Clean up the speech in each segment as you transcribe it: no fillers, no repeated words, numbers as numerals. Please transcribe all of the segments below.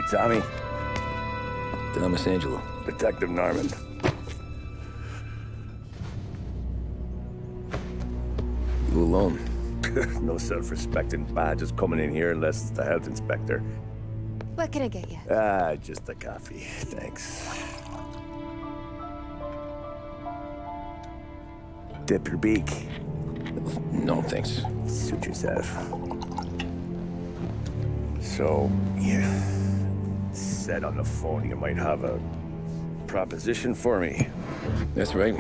Tommy? Thomas Angelo. Detective Norman. You alone? No self-respecting badges coming in here unless it's the health inspector. What can I get you? Just a coffee. Thanks. Dip your beak. No, thanks. Suit yourself. So, you said on the phone you might have a proposition for me. That's right.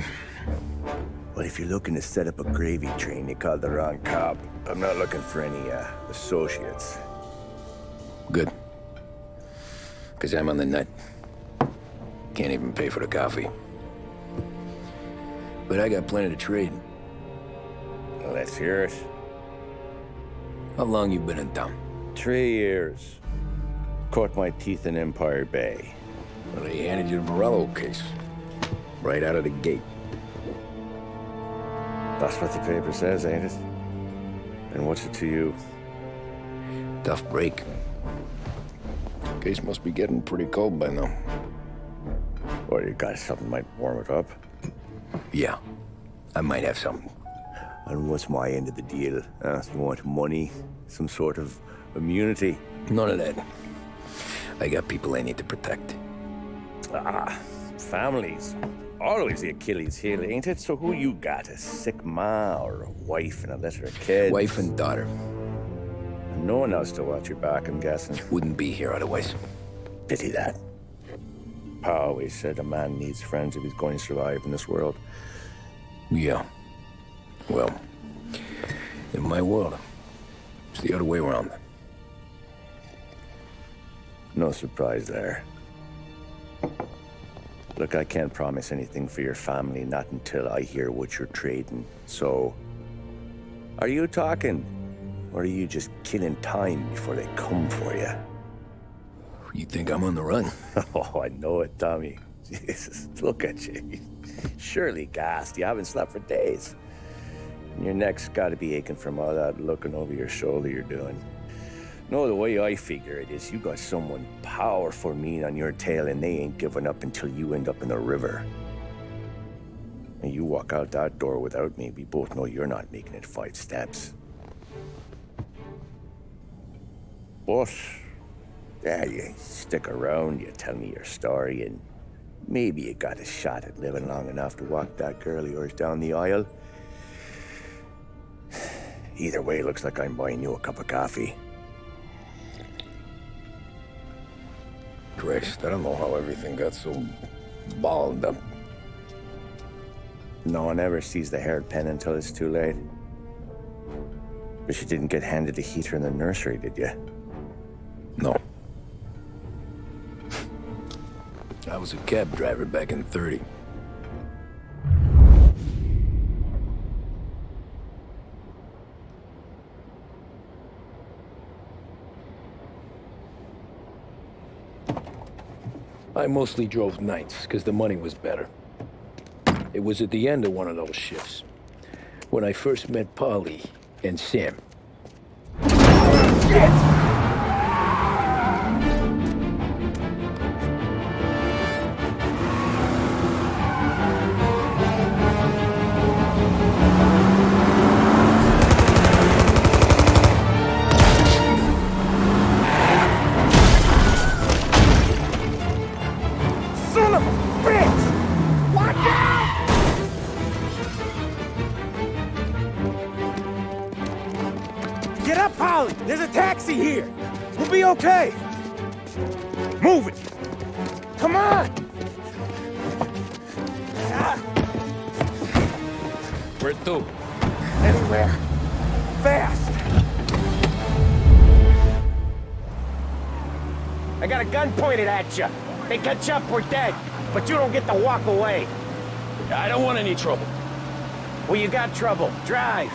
Well, if you're looking to set up a gravy train, you called the wrong cop. I'm not looking for any, associates. Good. Because I'm on the nut. Can't even pay for the coffee. But I got plenty to trade. Let's hear it. How long you been in town? 3 years. Caught my teeth in Empire Bay. Well, they handed you the Morello case. Right out of the gate. That's what the paper says, ain't it? And what's it to you? Tough break. Case must be getting pretty cold by now. Or you got something might warm it up? Yeah, I might have something. And what's my end of the deal? You want money? Some sort of immunity? None of that. I got people I need to protect. Families. Always the Achilles heel, ain't it? So who you got? A sick ma or a wife and a litter of kids? Wife and daughter. And no one else to watch your back, I'm guessing. Wouldn't be here otherwise. Pity that. Pa always said a man needs friends if he's going to survive in this world. Yeah. Well, in my world, it's the other way around. No surprise there. Look, I can't promise anything for your family, not until I hear what you're trading. So, are you talking? Or are you just killing time before they come for you? You think I'm on the run? Oh, I know it, Tommy. Jesus, look at you. Surely gassed. You haven't slept for days. And your neck's got to be aching from all that looking over your shoulder you're doing. No, the way I figure it is you got someone powerful mean on your tail and they ain't giving up until you end up in the river. And you walk out that door without me, we both know you're not making it 5 steps. But, yeah, you stick around, you tell me your story, and maybe you got a shot at living long enough to walk that girl of yours down the aisle. Either way, looks like I'm buying you a cup of coffee. Christ, I don't know how everything got so balled up. No one ever sees the haired pen until it's too late. But you didn't get handed a heater in the nursery, did you? No. I was a cab driver back in '30. I mostly drove nights, because the money was better. It was at the end of one of those shifts, when I first met Polly and Sam. Shit! Get up, Polly! There's a taxi here! We'll be okay! Move it! Come on! Where to? Anywhere. Fast! I got a gun pointed at you. They catch up, we're dead. But you don't get to walk away. I don't want any trouble. Well, you got trouble. Drive.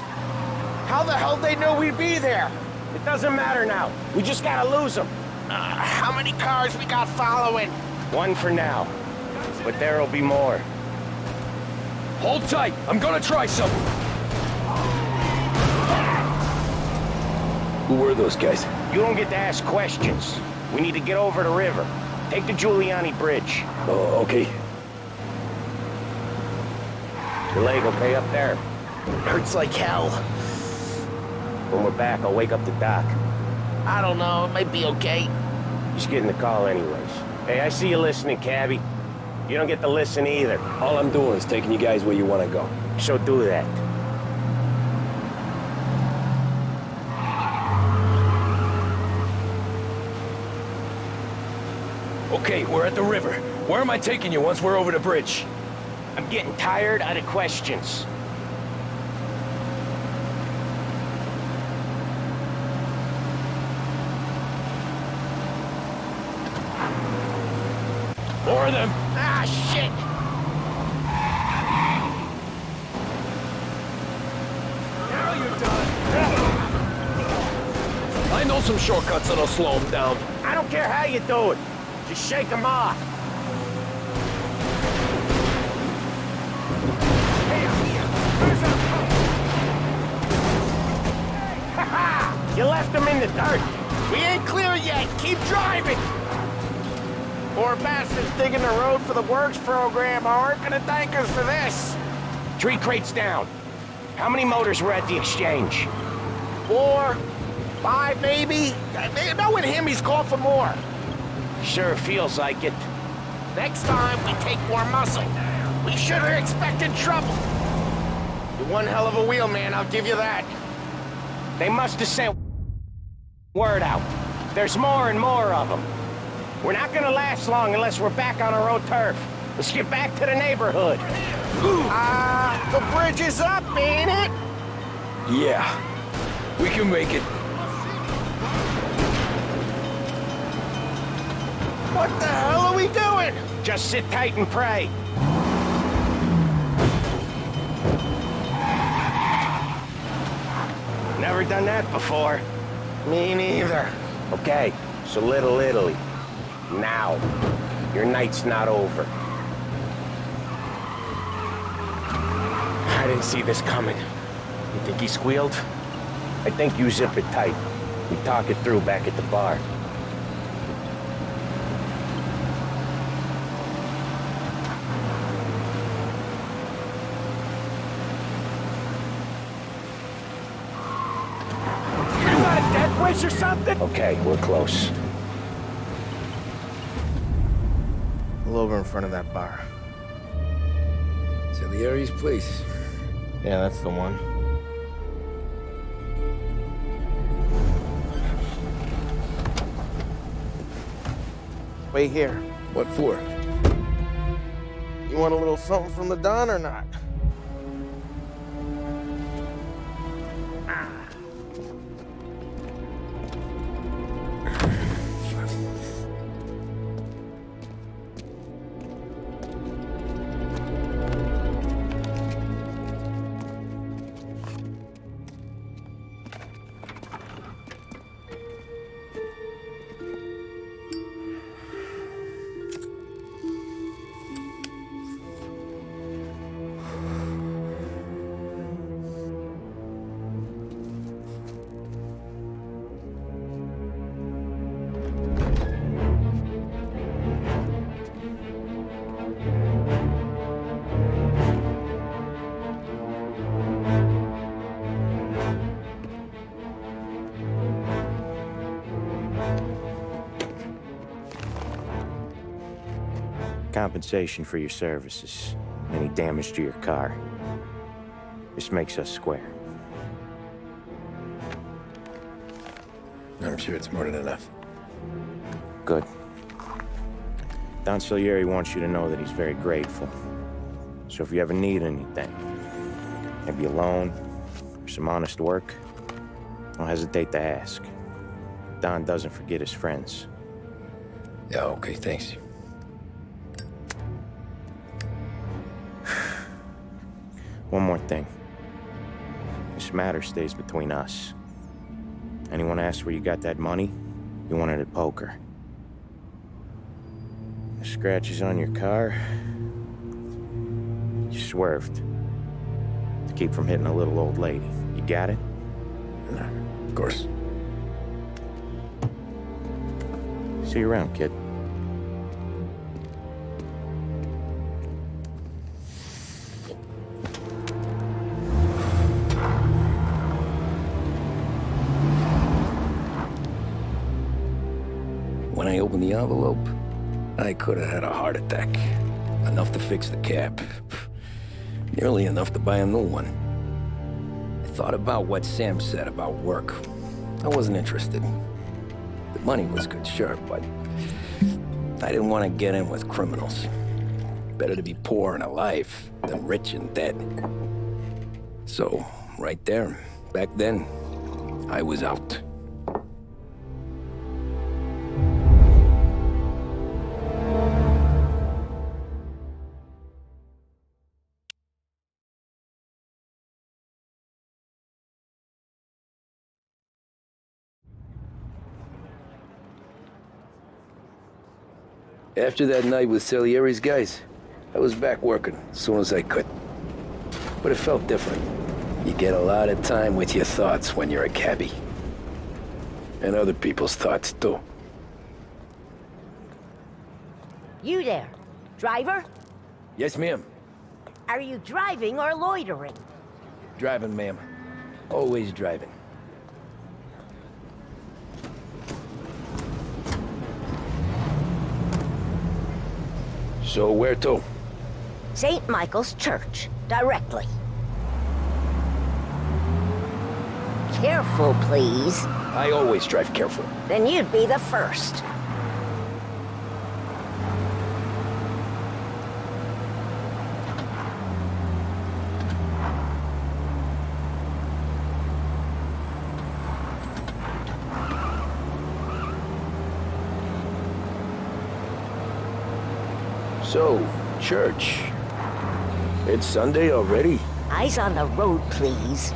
How the hell they know we'd be there? It doesn't matter now. We just gotta lose them. How many cars we got following? One for now. But there'll be more. Hold tight. I'm gonna try something. Who were those guys? You don't get to ask questions. We need to get over the river. Take the Giuliani Bridge. Oh, okay. Your leg okay up there? Hurts like hell. When we're back, I'll wake up the doc. I don't know, it might be okay. Just getting the call anyways. Hey, I see you listening, cabbie. You don't get to listen either. All I'm doing is taking you guys where you want to go. So do that. Okay, we're at the river. Where am I taking you once we're over the bridge? I'm getting tired of the questions. More of them. Ah, shit! Now you're done. I know some shortcuts that'll slow them down. I don't care how you do it. Just shake them off. You left them in the dirt. We ain't clear yet. Keep driving. Poor bastards digging the road for the works program aren't gonna thank us for this. 3 crates down. How many motors were at the exchange? 4, 5 maybe? Knowing him, he's called for more. Sure feels like it. Next time, we take more muscle. We should have expected trouble. You're one hell of a wheelman, I'll give you that. They must have sent word out. There's more and more of them. We're not gonna last long unless we're back on our own turf. Let's get back to the neighborhood. The bridge is up, ain't it? Yeah, we can make it. What the hell are we doing? Just sit tight and pray. Never done that before. Me neither. Okay, so Little Italy. Now. Your night's not over. I didn't see this coming. You think he squealed? I think you zip it tight. We talk it through back at the bar. You got a death wish or something? Okay, we're close. Pull over in front of that bar. Salieri's place. Yeah, that's the one. Wait here. What for? You want a little something from the Don or not? Compensation for your services. Any damage to your car. This makes us square. I'm sure it's more than enough. Good. Don Salieri wants you to know that he's very grateful. So if you ever need anything, maybe a loan or some honest work, don't hesitate to ask. Don doesn't forget his friends. Yeah, okay, thanks. One more thing. This matter stays between us. Anyone asks where you got that money, you won it at poker. The scratches on your car, you swerved. To keep from hitting a little old lady. You got it? Of course. See you around, kid. When I opened the envelope, I could have had a heart attack. Enough to fix the cab. Nearly enough to buy a new one. I thought about what Sam said about work. I wasn't interested. The money was good, sure, but I didn't want to get in with criminals. Better to be poor and alive than rich and dead. So, right there, back then, I was out. After that night with Salieri's guys, I was back working as soon as I could. But it felt different. You get a lot of time with your thoughts when you're a cabbie. And other people's thoughts, too. You there, driver? Yes, ma'am. Are you driving or loitering? Driving, ma'am. Always driving. So where to? St. Michael's Church, directly. Careful, please. I always drive careful. Then you'd be the first. So, church. It's Sunday already? Eyes on the road, please.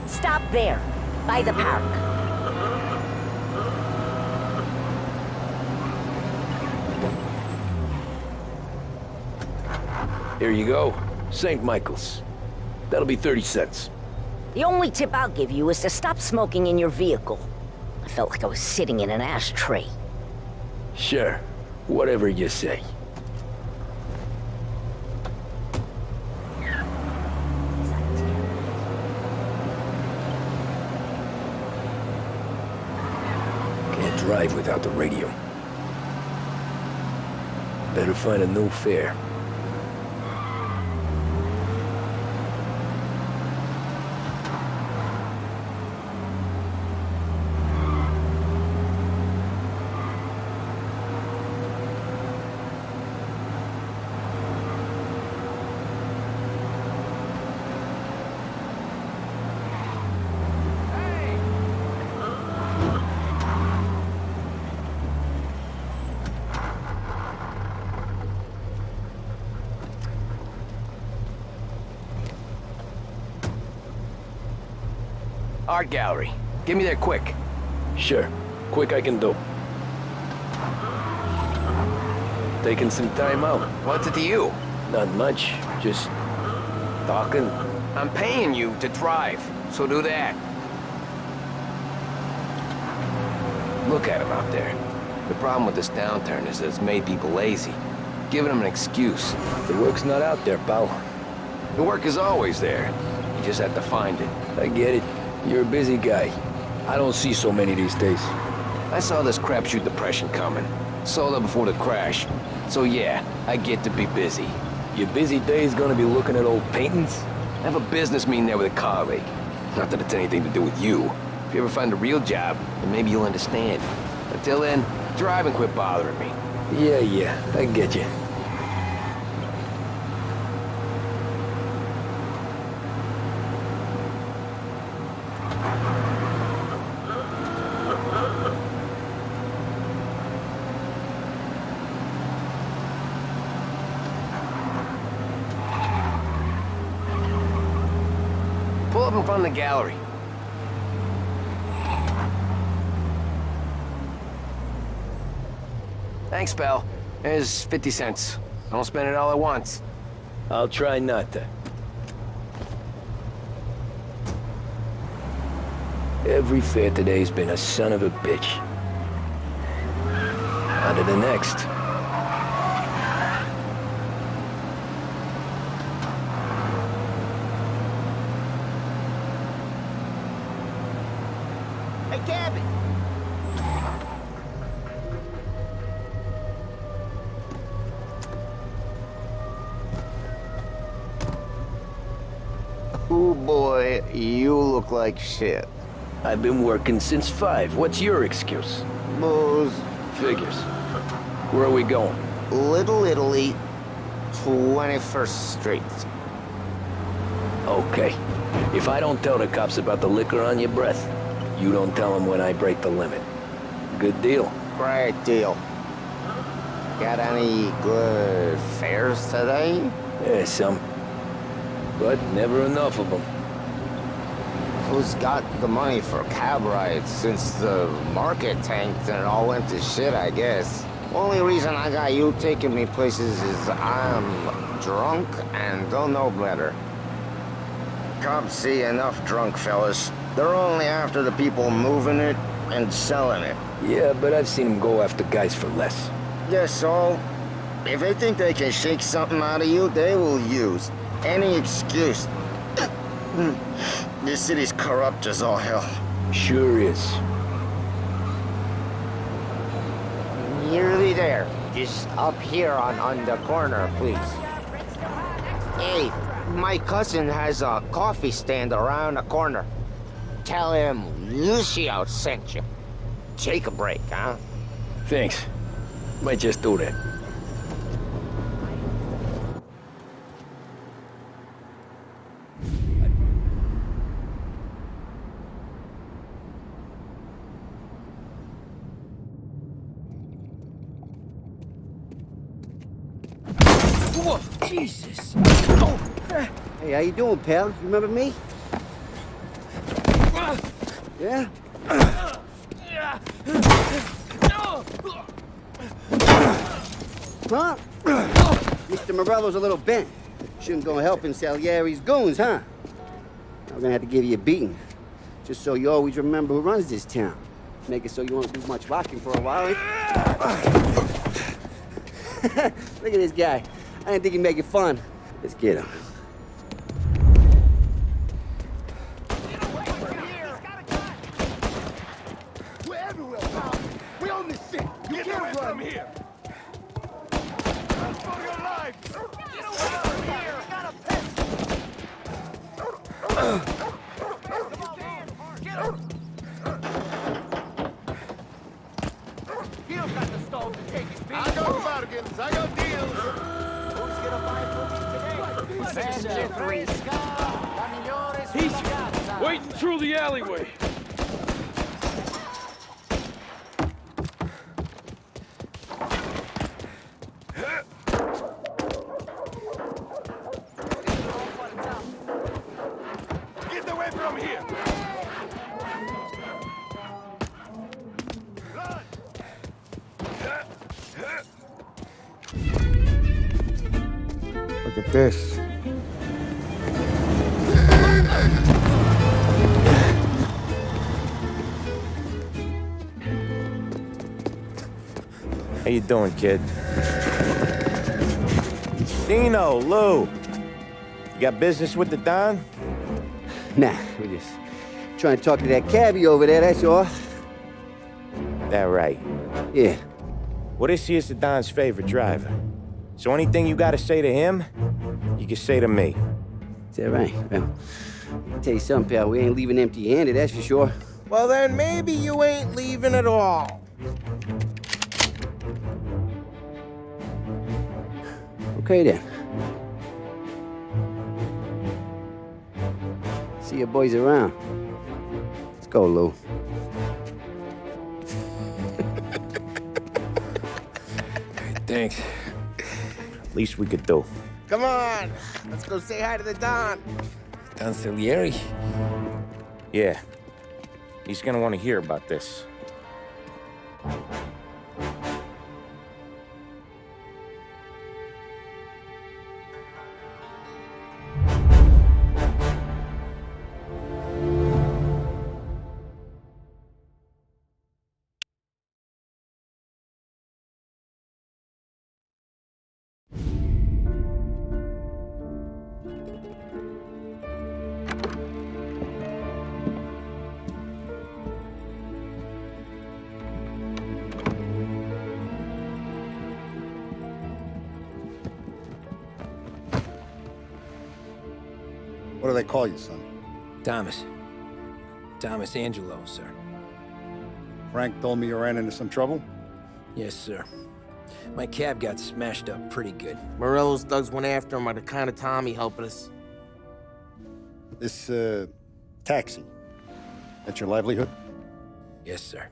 Stop there, by the park. Here you go. St. Michael's. That'll be 30 cents. The only tip I'll give you is to stop smoking in your vehicle. I felt like I was sitting in an ashtray. Sure. Whatever you say. Can't drive without the radio. Better find a new fare. Art gallery. Get me there quick. Sure. Quick I can do. Taking some time out. What's it to you? Not much. Just talking. I'm paying you to drive, so do that. Look at him out there. The problem with this downturn is that it's made people lazy. Giving them an excuse. The work's not out there, pal. The work is always there. You just have to find it. I get it. You're a busy guy. I don't see so many these days. I saw this crapshoot depression coming. Sold up before the crash. So yeah, I get to be busy. Your busy day's gonna be looking at old paintings? I have a business meeting there with a colleague. Not that it's anything to do with you. If you ever find a real job, then maybe you'll understand. Until then, drive and quit bothering me. Yeah, I get you. Pull up in front of the gallery. Thanks, pal. There's 50 cents. I don't spend it all at once. I'll try not to. Every fare today's been a son of a bitch. On to the next. Hey, Cabby! Oh boy, you look like shit. I've been working since 5. What's your excuse? Booze. Figures. Where are we going? Little Italy, 21st Street. Okay. If I don't tell the cops about the liquor on your breath, you don't tell them when I break the limit. Good deal. Great deal. Got any good fares today? Yeah, some. But never enough of them. Who's got the money for cab rides since the market tanked and it all went to shit, I guess? Only reason I got you taking me places is I'm drunk and don't know better. Cops see enough drunk fellas. They're only after the people moving it and selling it. Yeah, but I've seen them go after guys for less. Yes, so if they think they can shake something out of you, they will use any excuse. This city's corrupt as all hell. Sure is. Nearly there. Just up here on the corner, please. Hey, my cousin has a coffee stand around the corner. Tell him Lucio sent you. Take a break, huh? Thanks. Might just do that. Whoa, Jesus! Hey, how you doing, pal? You remember me? Yeah? Huh? Mr. Morello's a little bent. Shouldn't go helping Salieri's goons, huh? I'm gonna have to give you a beating. Just so you always remember who runs this town. Make it so you won't do much rocking for a while. Look at this guy. I didn't think he'd make it fun. Let's get him. We're everywhere, pal. We own this shit. You can't run from here. Run for your life. Get away from here. I got a pistol. Come on, man. Get him. He don't got the stalls to take his beat. I got bargains. I got deals. Who's gonna buy for me today? He's waiting through the alleyway. Get away from here. Run. Look at this. How you doing, kid? Dino, Lou. You got business with the Don? Nah, we're just trying to talk to that cabbie over there, that's all. That right. Yeah. Well, this here's the Don's favorite driver. So anything you gotta say to him, you can say to me. Is that right? Well, I'll tell you something, pal. We ain't leaving empty-handed, that's for sure. Well, then maybe you ain't leaving at all. Okay then. See your boys around. Let's go, Lou. Thanks. Least we could do. Come on, let's go say hi to the Don. Don Salieri? Yeah. He's gonna want to hear about this. What do they call you, son? Thomas. Thomas Angelo, sir. Frank told me you ran into some trouble? Yes, sir. My cab got smashed up pretty good. Morello's thugs went after him by the kind of Tommy helping us. This, taxi, that's your livelihood? Yes, sir.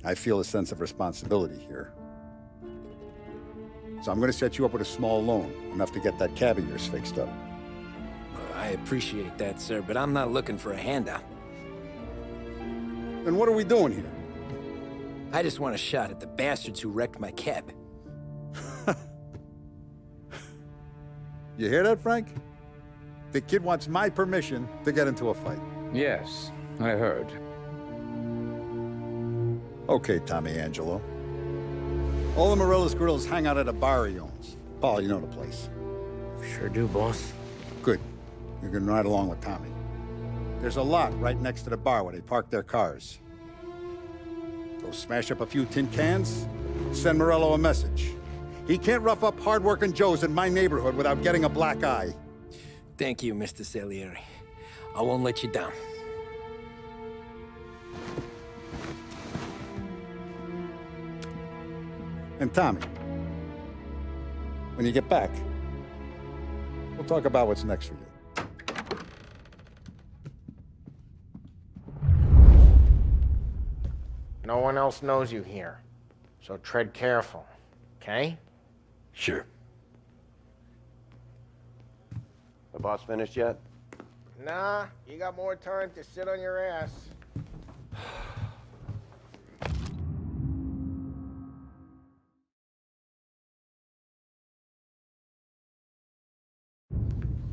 I feel a sense of responsibility here. So I'm gonna set you up with a small loan, enough to get that cab of yours fixed up. I appreciate that, sir, but I'm not looking for a handout. Then what are we doing here? I just want a shot at the bastards who wrecked my cab. You hear that, Frank? The kid wants my permission to get into a fight. Yes, I heard. Okay, Tommy Angelo. All the Morello's grills hang out at a bar he owns. Paul, you know the place. Sure do, boss. Good. You can ride along with Tommy. There's a lot right next to the bar where they park their cars. Go smash up a few tin cans, send Morello a message. He can't rough up hard-working Joes in my neighborhood without getting a black eye. Thank you, Mr. Salieri. I won't let you down. And Tommy, when you get back, we'll talk about what's next for you. No one else knows you here, so tread careful, okay? Sure. The boss finished yet? Nah, you got more time to sit on your ass.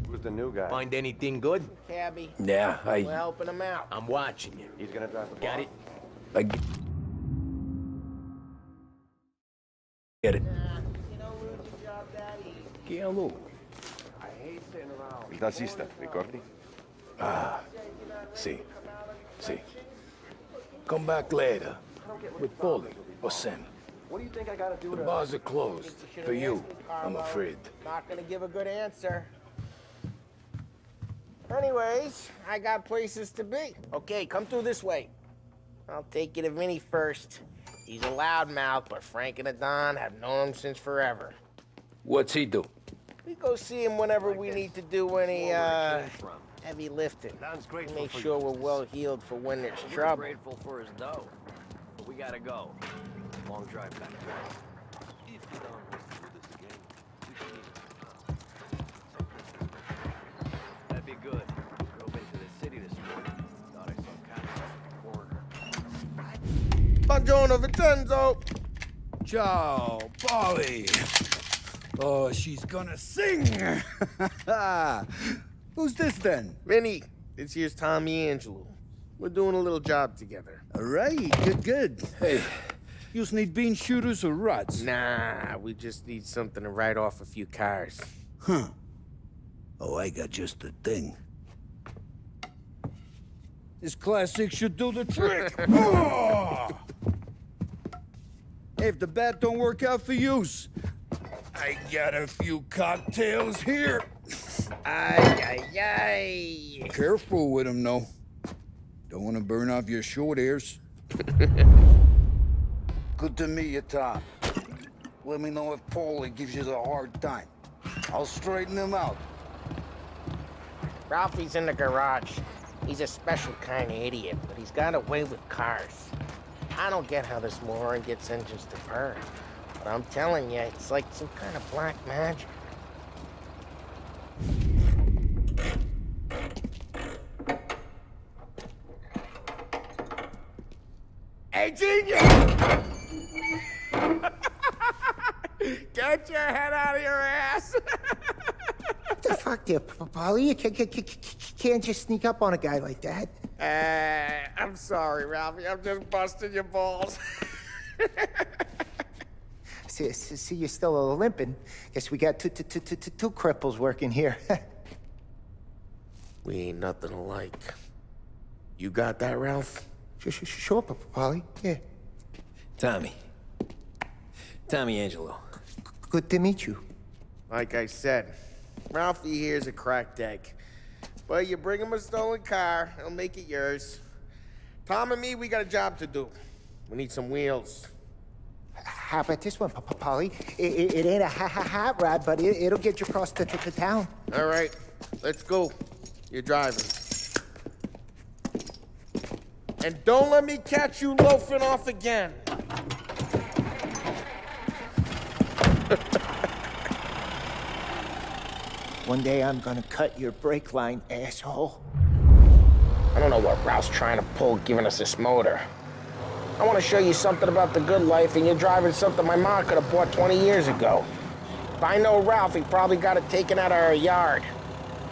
Who's the new guy? Find anything good? Cabby. Yeah, We're helping him out. I'm watching you. He's gonna drive the Got ball. it? Get it. You know, lose your job that easy. Che allora? I hate sitting around. Il tassista, ricordi? Sì. Sì. Come back later. With Paulie or Sam. What do you think I gotta do The to... bars are closed. For you, I'm afraid. Not gonna give a good answer. Anyways, I got places to be. Okay, come through this way. I'll take you to Vinny first. He's a loudmouth, but Frank and the Don have known him since forever. What's he do? We go see him whenever we need to do any, heavy lifting. Make sure we're well healed for when there's trouble. Grateful for his dough. But we gotta go. Long drive back. That'd be good. Drove into the city this morning. Thought I saw cops off the corner. Buongiorno, Vincenzo! Ciao, Polly. Oh, she's gonna sing. Who's this then? Vinny, this here's Tommy Angelo. We're doing a little job together. All right, good. Hey, you need bean shooters or rods? Nah, we just need something to write off a few cars. Huh. Oh, I got just the thing. This classic should do the trick. Oh! Hey, if the bat don't work out for yous, I got a few cocktails here. Ay. Careful with them, though. Don't want to burn off your short hairs. Good to meet you, Tom. Let me know if Paulie gives you a hard time. I'll straighten him out. Ralphie's in the garage. He's a special kind of idiot, but he's got a way with cars. I don't get how this moron gets engines to purr. But I'm telling you, it's like some kind of black magic. Hey, genius! Get your head out of your ass! What the fuck there, Paulie? You can't just sneak up on a guy like that. I'm sorry, Ralphie. I'm just busting your balls. See, you're still limping. Guess we got two cripples working here. We ain't nothing alike. You got that, Ralph? Sure, Paulie. Yeah. Tommy Angelo. Good to meet you. Like I said, Ralphie here's a cracked egg. But you bring him a stolen car, he'll make it yours. Tom and me, we got a job to do. We need some wheels. How about this one, Paulie? It ain't a hot rod, but it'll get you across to town. All right, let's go. You're driving. And don't let me catch you loafing off again. One day I'm gonna cut your brake line, asshole. I don't know what Ralph's trying to pull giving us this motor. I want to show you something about the good life, and you're driving something my mom could have bought 20 years ago. If I know Ralph, he probably got it taken out of our yard.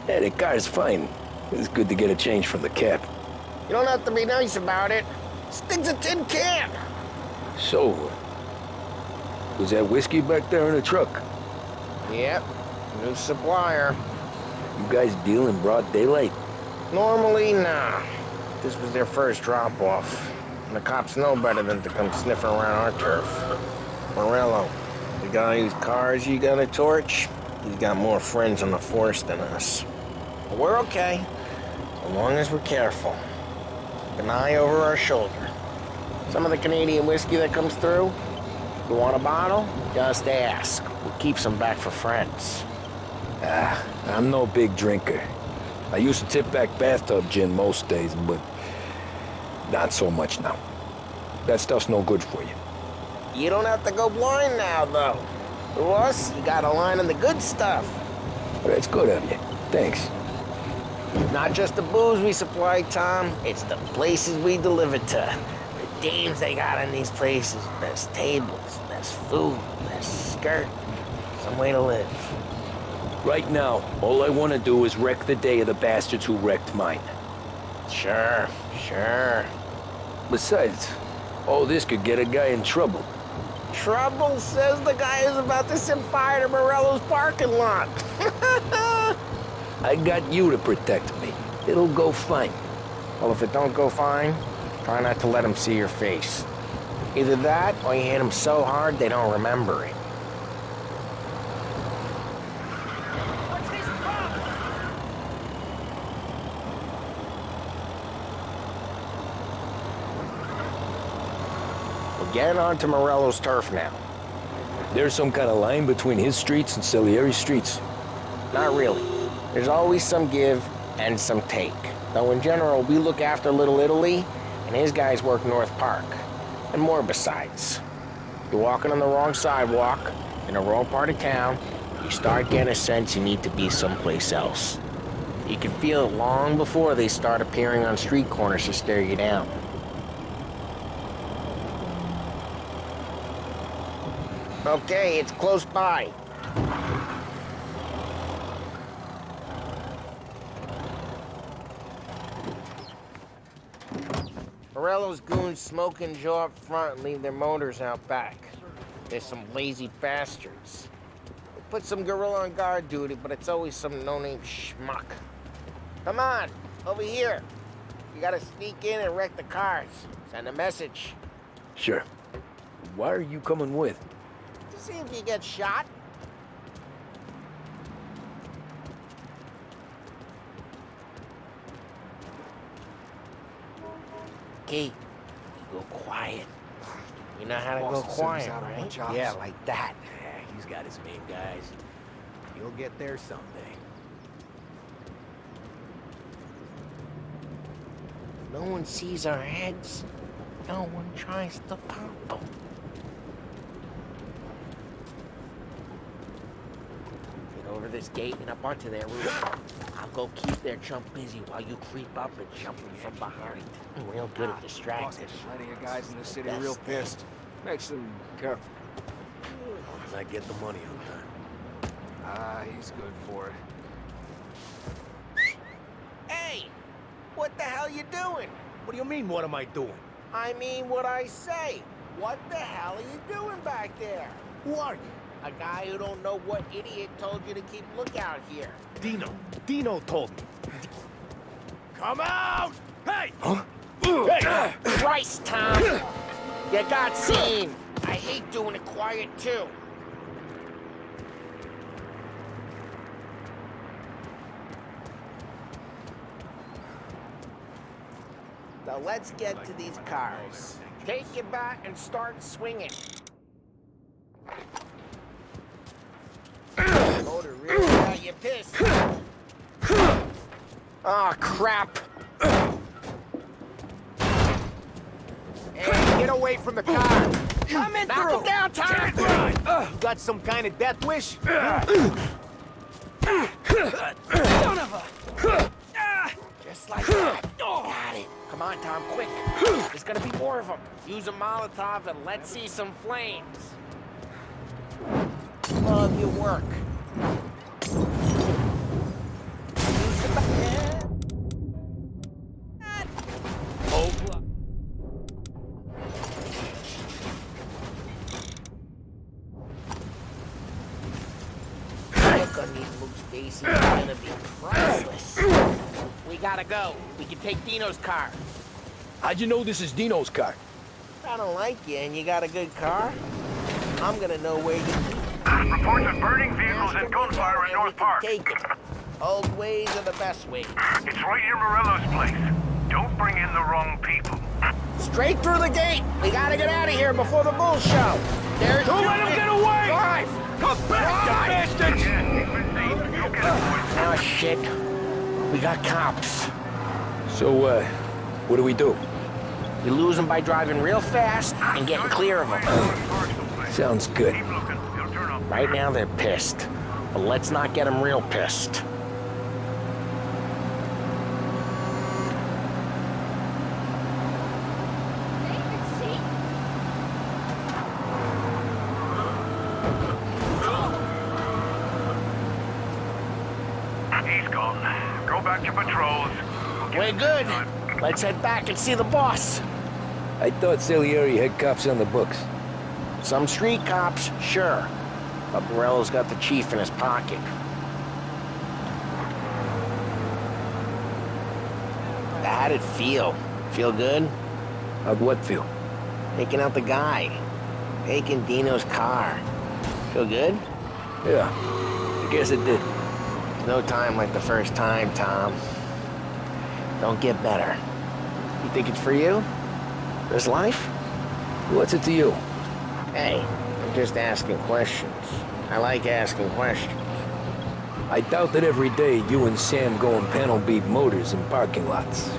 Yeah, the car's fine. It's good to get a change from the cap. You don't have to be nice about it. This thing's a tin can. So, was that whiskey back there in the truck? Yep, new supplier. You guys deal in broad daylight? Normally, nah. This was their first drop-off. And the cops know better than to come sniffing around our turf. Morello, the guy whose cars you got a torch, he's got more friends on the force than us. But we're okay, as long as we're careful. Keep an eye over our shoulder. Some of the Canadian whiskey that comes through, you want a bottle? Just ask. We'll keep some back for friends. I'm no big drinker. I used to tip back bathtub gin most days, but not so much now. That stuff's no good for you. You don't have to go blind now, though. To us, you got a line on the good stuff. That's good of you. Thanks. Not just the booze we supply, Tom. It's the places we deliver to. The dames they got in these places. Best tables, best food, best skirt. Some way to live. Right now, all I want to do is wreck the day of the bastards who wrecked mine. Sure. Besides, all this could get a guy in trouble. Trouble, says the guy who's about to set fire to Morello's parking lot. I got you to protect me. It'll go fine. Well, if it don't go fine, try not to let them see your face. Either that, or you hit them so hard they don't remember it. We're getting onto Morello's turf now. There's some kind of line between his streets and Salieri streets? Not really. There's always some give and some take. Though in general, we look after Little Italy, and his guys work North Park. And more besides. You're walking on the wrong sidewalk, in the wrong part of town, you start getting a sense you need to be someplace else. You can feel it long before they start appearing on street corners to stare you down. Okay, it's close by. Morello's goons smoke and jaw up front and leave their motors out back. They're some lazy bastards. They put some gorilla on guard duty, but it's always some no-name schmuck. Come on, over here. You gotta sneak in and wreck the cars. Send a message. Sure. Why are you coming with? To see if you get shot. Okay, you go quiet. You know how to go quiet, right? Yeah, like that. Yeah, he's got his main guys. You'll get there someday. No one sees our heads. No one tries to pop them. Get over this gate and up onto their roof. I'll go keep their chump busy while you creep up and jump them from behind. I'm real good at distracting. Plenty of guys in the city real pissed. Makes them careful. As I get the money on time. Ah, he's good for it. Hey! What the hell you doing? What do you mean, what am I doing? I mean what I say. What the hell are you doing back there? Who are you? A guy who don't know what idiot told you to keep lookout here. Dino. Dino told me. Come out! Hey! Huh? Hey! Christ, Tom! You got seen. I hate doing it quiet, too. So let's get to these cars. Take it back and start swinging. Motor really got you pissed. Oh, crap. Hey, get away from the car. Coming Knock through. him down, Tom. You got some kind of death wish? Son of a... Just like that. Got it. Come on, Tom, quick. There's gonna be more of them. Use a Molotov and let's see some flames. Love your work. Look on these Luke's faces is gonna be priceless. We gotta go. We can take Dino's car. How'd you know this is Dino's car? I don't like you and you got a good car. I'm gonna know where you... Reports of burning vehicles and gunfire in North Park. Take it. Old ways are the best ways. It's right near Morello's place. Don't bring in the wrong people. Straight through the gate. We gotta get out of here before the bull show. There's... Don't let him get away! Drive! Come back, you bastards! Oh, shit. We got cops. So, what do we do? You lose them by driving real fast and getting clear of them. Sounds good. Right now they're pissed, but let's not get them real pissed. He's gone. Go back to patrols. We're good. Let's head back and see the boss. I thought Salieri had cops on the books. Some street cops, sure. But Morello's got the chief in his pocket. How'd it feel? Feel good? How'd what feel? Taking out the guy. Taking Dino's car. Feel good? Yeah, I guess it did. No time like the first time, Tom. Don't get better. You think it's for you? This life? What's it to you? Hey, I'm just asking questions. I like asking questions. I doubt that every day you and Sam go and panel beat motors in parking lots.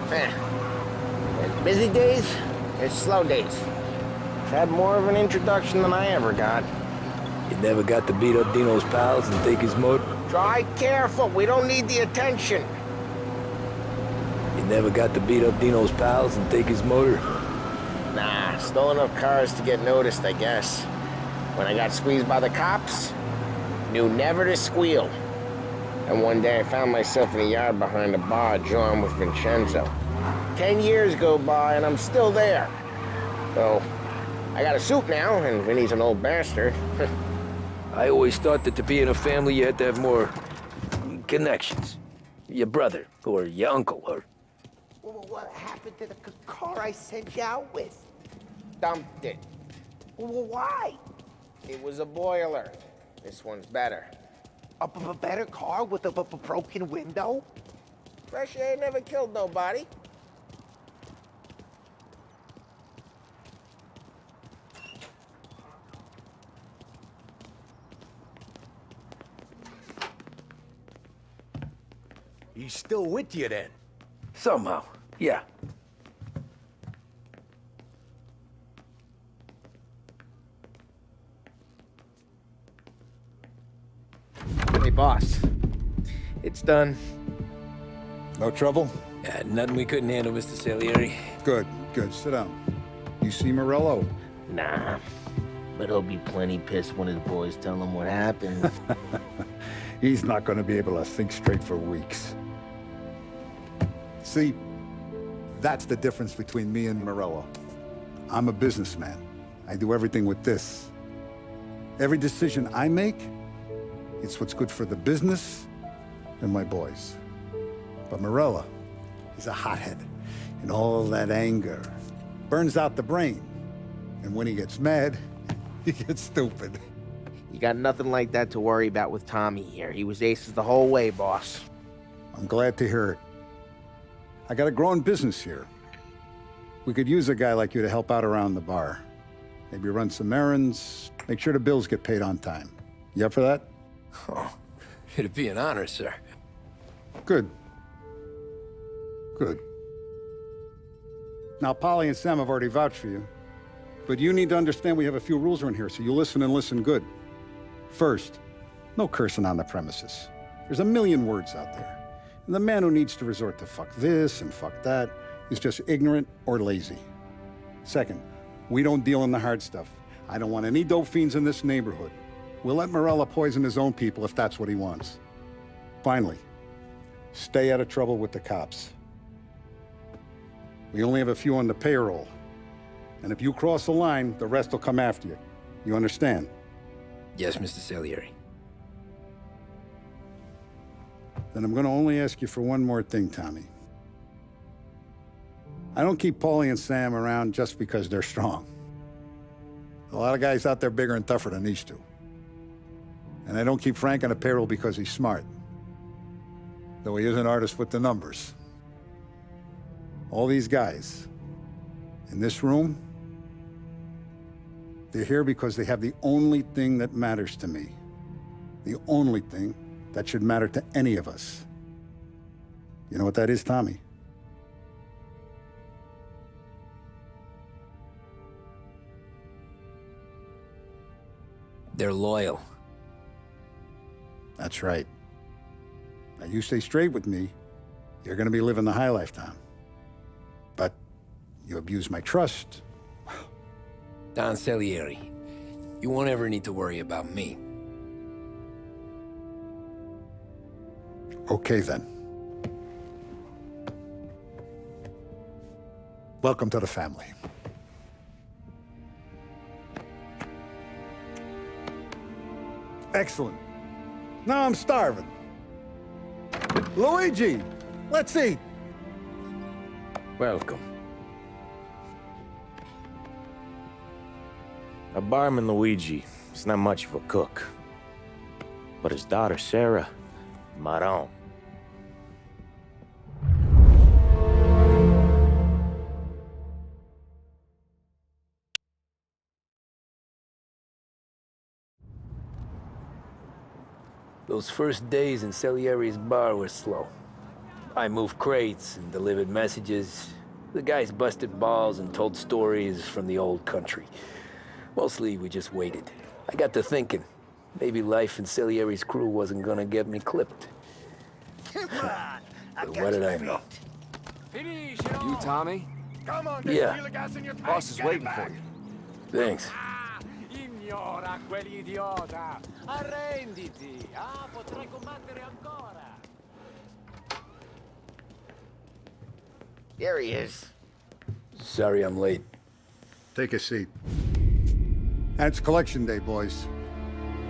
There's busy days, there's slow days. I've had more of an introduction than I ever got. You never got to beat up Dino's pals and take his motor? Drive careful, we don't need the attention. You never got to beat up Dino's pals and take his motor? Nah, stole enough cars to get noticed, I guess. When I got squeezed by the cops, knew never to squeal. And one day I found myself in a yard behind a bar drawn with Vincenzo. 10 years go by and I'm still there. So, I got a suit now, and Vinny's an old bastard. I always thought that to be in a family you had to have more connections. Your brother, or your uncle, or... Well, what happened to the car I sent you out with? Dumped it. Well, why? It was a boiler. This one's better. A better car with a broken window? Fresh air never killed nobody. He's still with you then? Somehow, yeah. Hey, boss. It's done. No trouble? Yeah, nothing we couldn't handle, Mr. Salieri. Good, good. Sit down. You see Morello? Nah. But he'll be plenty pissed when his boys tell him what happened. He's not going to be able to think straight for weeks. See, that's the difference between me and Morello. I'm a businessman. I do everything with this. Every decision I make, it's what's good for the business and my boys. But Morello, he's a hothead. And all that anger burns out the brain. And when he gets mad, he gets stupid. You got nothing like that to worry about with Tommy here. He was aces the whole way, boss. I'm glad to hear it. I got a growing business here. We could use a guy like you to help out around the bar. Maybe run some errands, make sure the bills get paid on time. You up for that? Oh, it'd be an honor, sir. Good. Good. Now, Polly and Sam have already vouched for you. But you need to understand we have a few rules around here, so you listen and listen good. First, no cursing on the premises. There's a million words out there. And the man who needs to resort to fuck this and fuck that is just ignorant or lazy. Second, we don't deal in the hard stuff. I don't want any dope fiends in this neighborhood. We'll let Morello poison his own people if that's what he wants. Finally, stay out of trouble with the cops. We only have a few on the payroll. And if you cross the line, the rest will come after you. You understand? Yes, Mr. Salieri. Then I'm gonna only ask you for one more thing, Tommy. I don't keep Paulie and Sam around just because they're strong. A lot of guys out there bigger and tougher than these two. And I don't keep Frank on the payroll because he's smart. Though he is an artist with the numbers. All these guys in this room, they're here because they have the only thing that matters to me. The only thing that should matter to any of us. You know what that is, Tommy? They're loyal. That's right. Now you stay straight with me, you're gonna be living the high life, Tom. But you abuse my trust. Don Salieri, you won't ever need to worry about me. Okay, then. Welcome to the family. Excellent. Now I'm starving. Luigi, let's eat. Welcome. Our barman Luigi is not much of a cook. But his daughter Sarah, Maron. Those first days in Salieri's bar were slow. I moved crates and delivered messages. The guys busted balls and told stories from the old country. Mostly, we just waited. I got to thinking, maybe life in Salieri's crew wasn't gonna get me clipped. But what did I know? You, Tommy? Come on, Yeah. feel the gas in your tank. Boss is Get it waiting back. for you. Thanks. Ignora quell'idiota. Arrenditi. Potrai combattere ancora. There he is. Sorry I'm late. Take a seat. And it's collection day, boys.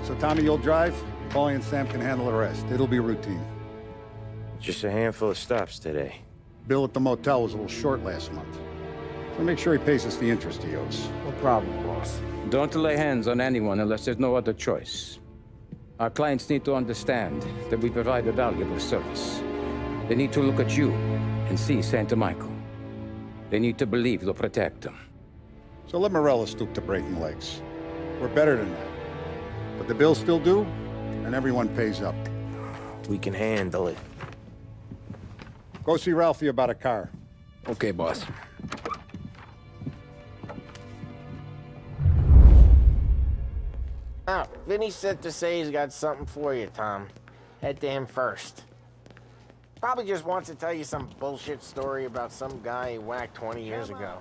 So Tommy, you'll drive. Paulie and Sam can handle the rest. It'll be routine. Just a handful of stops today. Bill at the motel was a little short last month. So make sure he pays us the interest he owes. No problem, boss. Don't lay hands on anyone unless there's no other choice. Our clients need to understand that we provide a valuable service. They need to look at you and see Santa Michael. They need to believe you'll protect them. So let Morello stoop to breaking legs. We're better than that. But the bills still due, and everyone pays up. We can handle it. Go see Ralphie about a car. Okay, boss. Oh, Vinny sent to say he's got something for you, Tom. Head to him first. Probably just wants to tell you some bullshit story about some guy he whacked 20 years ago.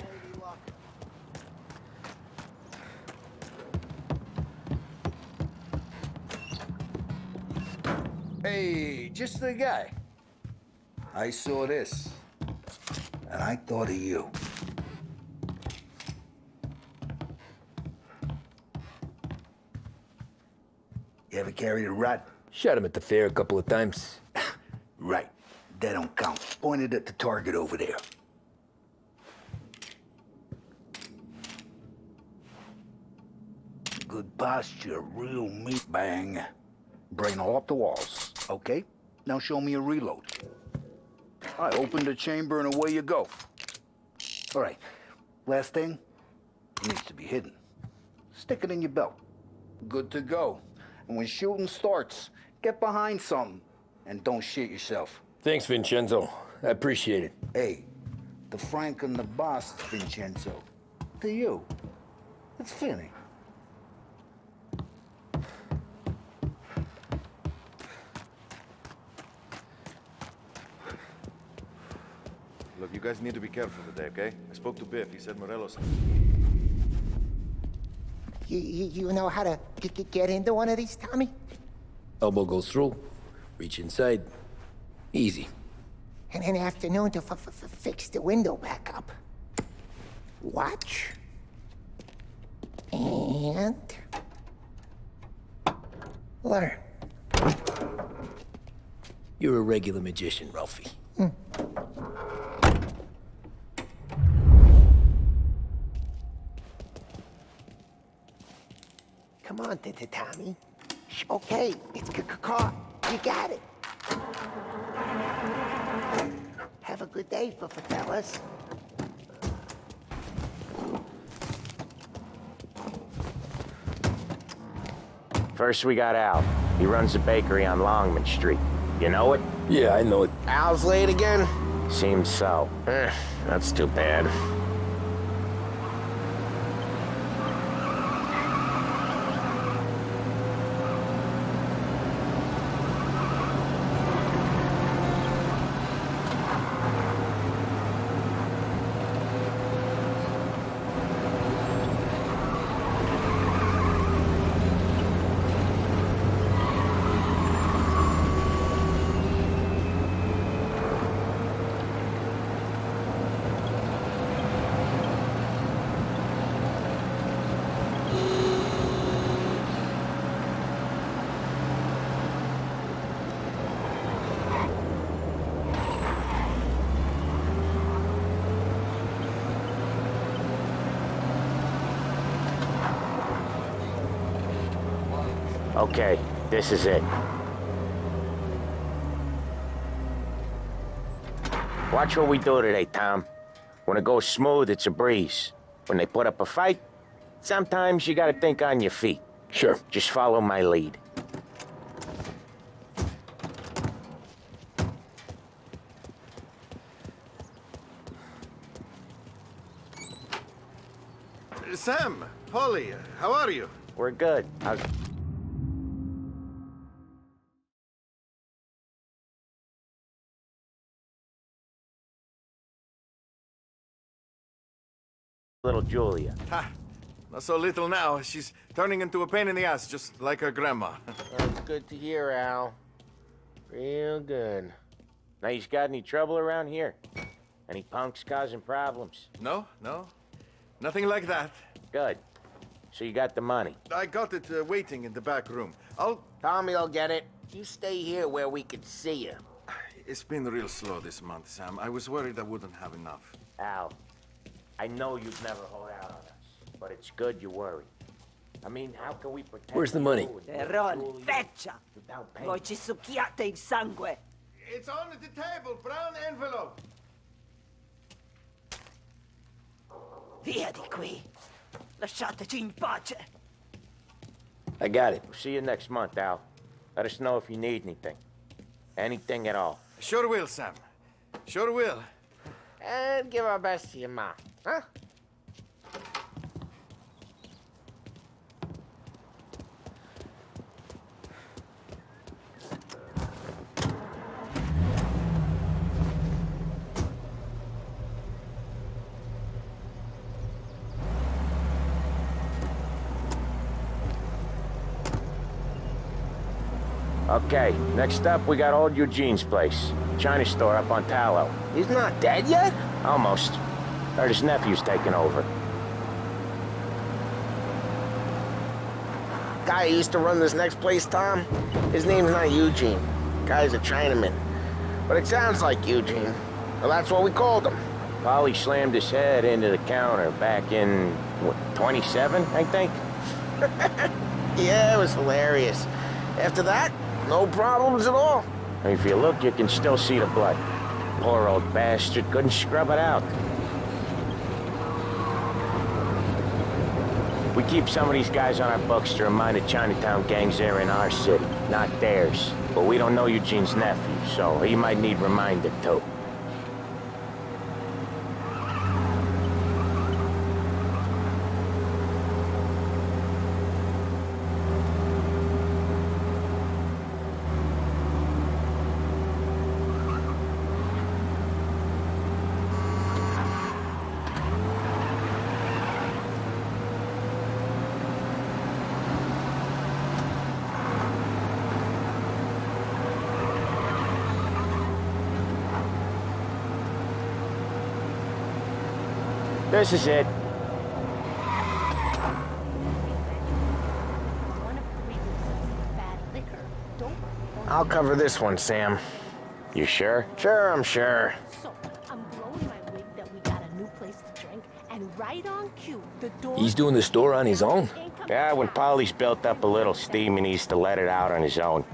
Hey, just the guy. I saw this, and I thought of you. You ever carried a rat? Shot him at the fair a couple of times. Right. That don't count. Pointed at the target over there. Good posture, real meat bang. Brain all up the walls, okay? Now show me a reload. I open the chamber and away you go. All right, last thing, it needs to be hidden. Stick it in your belt. Good to go. And when shooting starts, get behind something and don't shit yourself. Thanks, Vincenzo. I appreciate it. Hey, the Frank and the boss, Vincenzo. To you, it's Finny. Look, you guys need to be careful today, okay? I spoke to Biff. He said Morelos... You know how to get into one of these, Tommy? Elbow goes through, reach inside. Easy. And an afternoon to fix the window back up. Watch. And... learn. You're a regular magician, Ralphie. Come on, Tommy. Okay, it's caught. You got it. Have a good day, fellas. First, we got Al. He runs a bakery on Longman Street. You know it? Yeah, I know it. Al's late again? Seems so. That's too bad. Okay, this is it. Watch what we do today, Tom. When it goes smooth, it's a breeze. When they put up a fight, sometimes you gotta think on your feet. Sure. Just follow my lead. Sam, Polly, how are you? We're good. How's... little Julia? Ha! Not so little now. She's turning into a pain in the ass, just like her grandma. That's good to hear, Al. Real good. Now, you got any trouble around here? Any punks causing problems? No. Nothing like that. Good. So you got the money? I got it waiting in the back room. Tommy'll get it. You stay here where we can see you. It's been real slow this month, Sam. I was worried I wouldn't have enough. Al, I know you'd never hold out on us, but it's good you worry. I mean, how can we protect... Where's the money? Terron, feccia! Voi ci succhiate il sangue! It's on the table, brown envelope. Via di qui! Lasciateci in pace! I got it. We'll see you next month, Al. Let us know if you need anything. Anything at all. Sure will, Sam. Sure will. And give our best to your mom, huh? Okay, next up we got old Eugene's place. China store up on Tallow. He's not dead yet? Almost. Heard his nephew's taking over. Guy who used to run this next place, Tom? His name's not Eugene. Guy's a Chinaman. But it sounds like Eugene. Well, that's what we called him. Polly slammed his head into the counter back in, what, 27, I think? Yeah, it was hilarious. After that, no problems at all. If you look, you can still see the blood. Poor old bastard couldn't scrub it out. We keep some of these guys on our books to remind the Chinatown gangs they're in our city, not theirs. But we don't know Eugene's nephew, so he might need reminded too. This is it. I'll cover this one, Sam. You sure? Sure, I'm sure. So, I'm blowing my wig that we got a new place to drink, and right on cue, the door... He's doing the store on his own? Yeah, when Polly's built up a little steam, he needs to let it out on his own.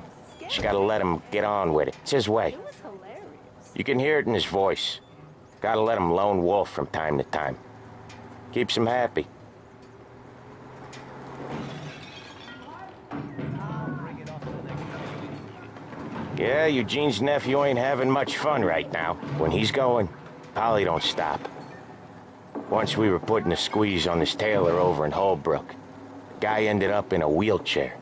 She gotta let him get on with it. It's his way. You can hear it in his voice. Gotta let him lone wolf from time to time. Keeps him happy. Yeah, Eugene's nephew ain't having much fun right now. When he's going, Polly don't stop. Once we were putting a squeeze on this tailor over in Holbrook. The guy ended up in a wheelchair.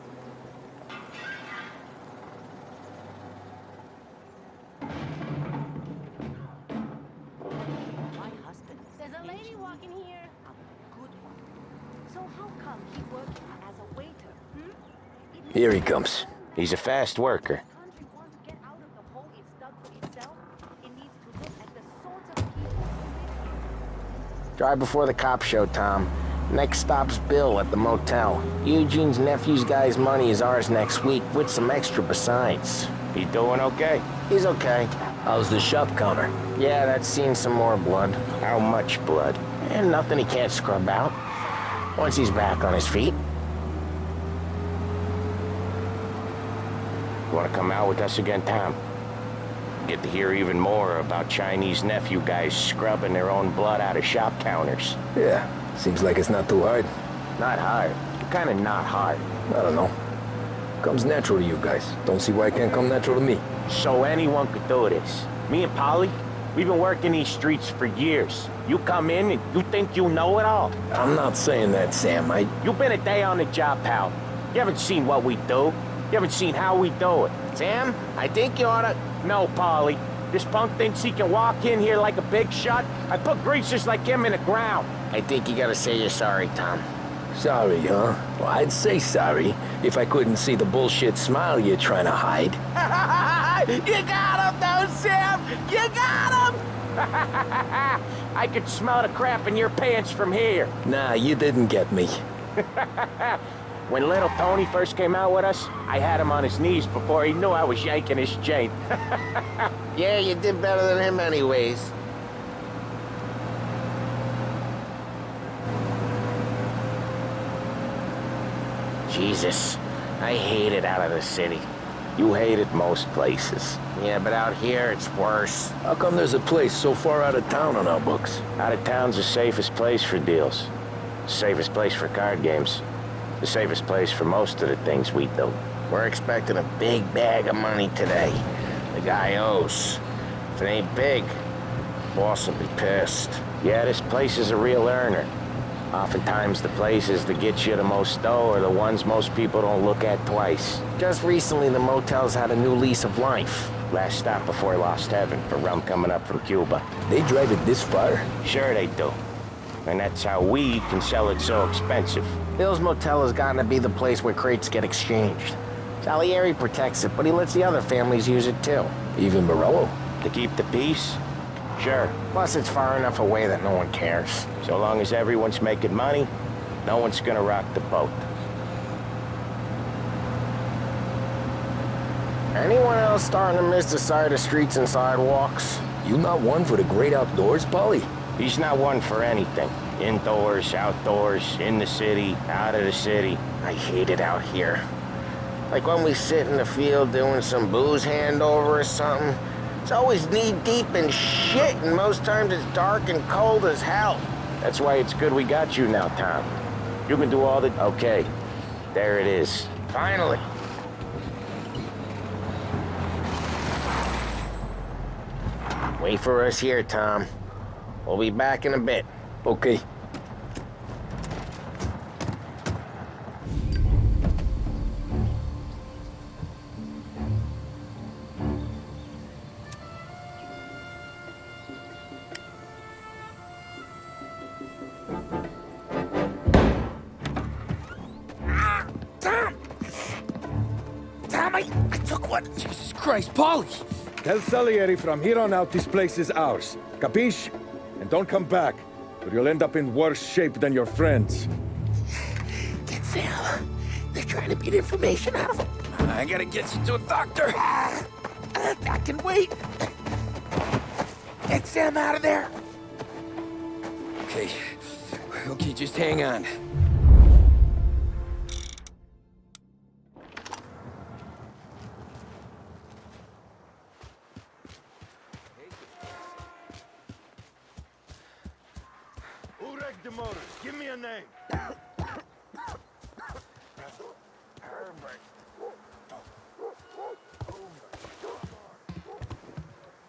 Here he comes. He's a fast worker. Drive before the cops show, Tom. Next stop's Bill at the motel. Eugene's nephew's guy's money is ours next week, with some extra besides. He doing okay? He's okay. How's the shop counter? Yeah, that's seen some more blood. How much blood? And nothing he can't scrub out. Once he's back on his feet. You want to come out with us again, Tom? Get to hear even more about Chinese nephew guys scrubbing their own blood out of shop counters. Yeah, seems like it's not too hard. Not hard? Kind of not hard. I don't know. Comes natural to you guys. Don't see why it can't come natural to me. So anyone could do this. Me and Polly, we've been working these streets for years. You come in and you think you know it all. I'm not saying that, Sam. You've been a day on the job, pal. You haven't seen what we do. You haven't seen how we do it. Sam, I think you oughta... No, Polly. This punk thinks he can walk in here like a big shot. I put greasers like him in the ground. I think you gotta say you're sorry, Tom. Sorry, huh? Well, I'd say sorry if I couldn't see the bullshit smile you're trying to hide. You got him, though, Sam! You got him! I could smell the crap in your pants from here. Nah, you didn't get me. When little Tony first came out with us, I had him on his knees before he knew I was yanking his chain. Yeah, you did better than him anyways. Jesus, I hate it out of the city. You hate it most places. Yeah, but out here, it's worse. How come there's a place so far out of town on our books? Out of town's the safest place for deals. Safest place for card games. The safest place for most of the things we do. We're expecting a big bag of money today. The guy owes. If it ain't big, boss will be pissed. Yeah, this place is a real earner. Oftentimes the places that get you the most dough are the ones most people don't look at twice. Just recently the motel's had a new lease of life. Last stop before Lost Heaven for rum coming up from Cuba. They drive it this far? Sure they do. And that's how we can sell it so expensive. Bill's Motel has gotten to be the place where crates get exchanged. Salieri protects it, but he lets the other families use it too. Even Morello? To keep the peace? Sure. Plus it's far enough away that no one cares. So long as everyone's making money, no one's gonna rock the boat. Anyone else starting to miss the sight of streets and sidewalks? You not one for the great outdoors, Polly? He's not one for anything. Indoors, outdoors, in the city, out of the city. I hate it out here. Like when we sit in the field doing some booze handover or something. It's always knee-deep in shit, and most times it's dark and cold as hell. That's why it's good we got you now, Tom. You can do all the... Okay, there it is. Finally. Wait for us here, Tom. We'll be back in a bit. Okay. I took one. Jesus Christ, Polly! Tell Salieri from here on out this place is ours. Capiche? And don't come back, or you'll end up in worse shape than your friends. Get Sam. They're trying to beat information out of him. I gotta get you to a doctor. I can wait. Get Sam out of there. Okay. Okay, just hang on. Who wrecked the motors? Give me a name.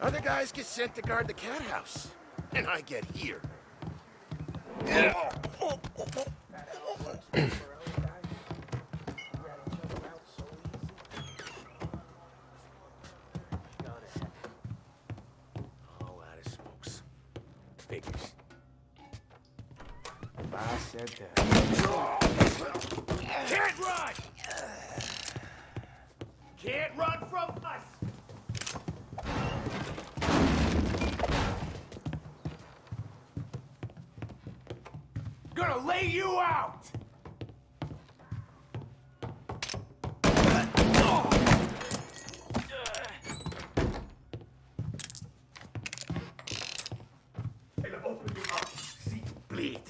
Other guys get sent to guard the cat house, and I get here. All out of smokes. Figures. I said that. Can't run! Can't run from us! Gonna lay you out! I'll open you up, see you bleed.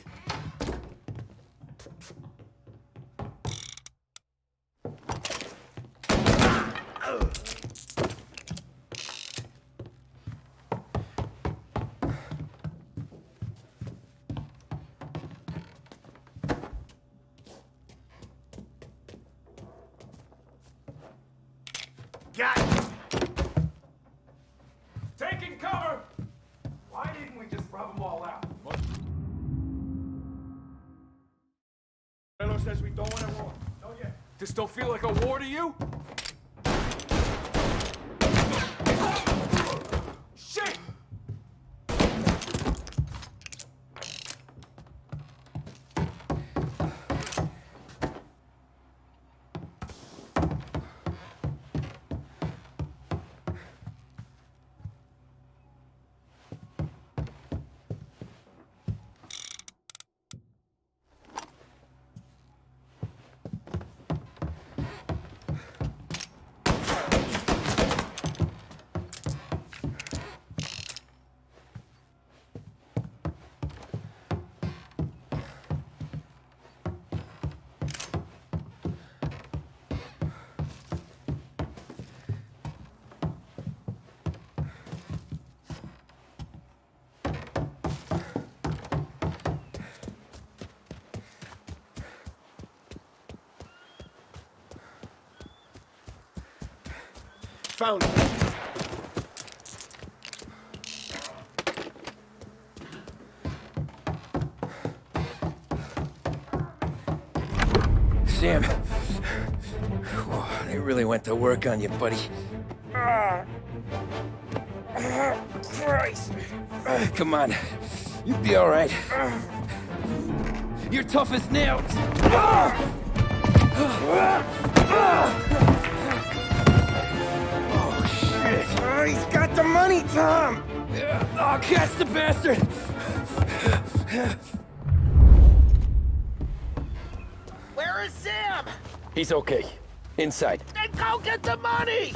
Got it! Taking cover! Why didn't we just rub them all out? Fellow says we don't want a war. No, yeah. This don't feel like a war to you? Shit! Found it. Sam. Whoa, they really went to work on you, buddy. Christ. Come on. You'll be all right. You're tough as nails. Oh, shit. Oh, he's got the money, Tom! Oh, catch the bastard! Where is Sam? He's okay. Inside. Then go get the money!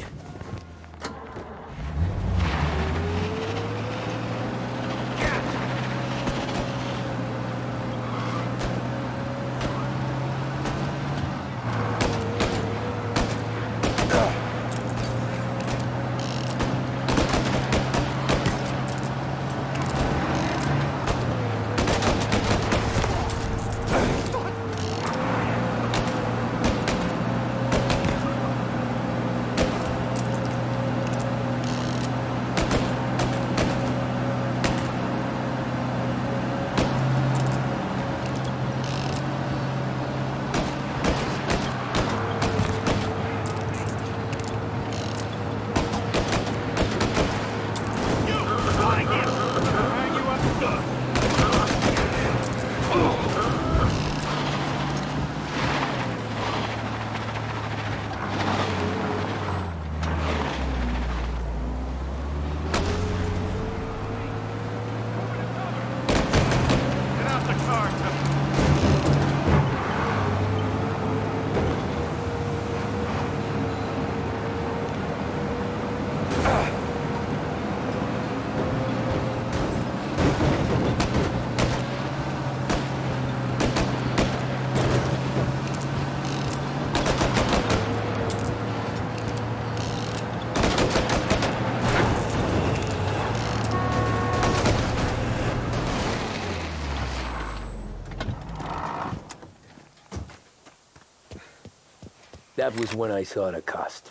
That was when I saw the cost.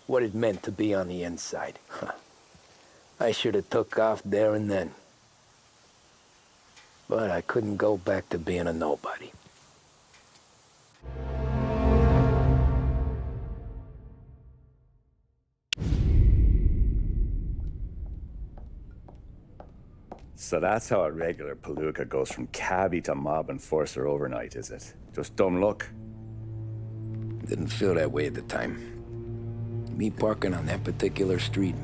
What it meant to be on the inside. I should have took off there and then. But I couldn't go back to being a nobody. So that's how a regular palooka goes from cabbie to mob enforcer overnight, is it? Just dumb luck? Didn't feel that way at the time. Me parking on that particular street,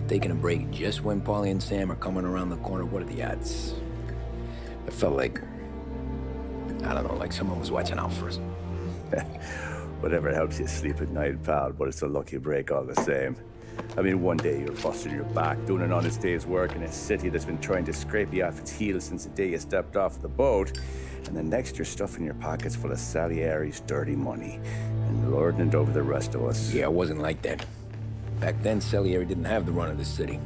taking a break just when Paulie and Sam are coming around the corner, what are the odds? It felt like, I don't know, like someone was watching out for us. Whatever helps you sleep at night, pal, but it's a lucky break all the same. I mean, one day you're busting your back, doing an honest day's work in a city that's been trying to scrape you off its heels since the day you stepped off the boat, and the next you're stuffing your pockets full of Salieri's dirty money and lording it over the rest of us. Yeah, it wasn't like that. Back then, Salieri didn't have the run of the city.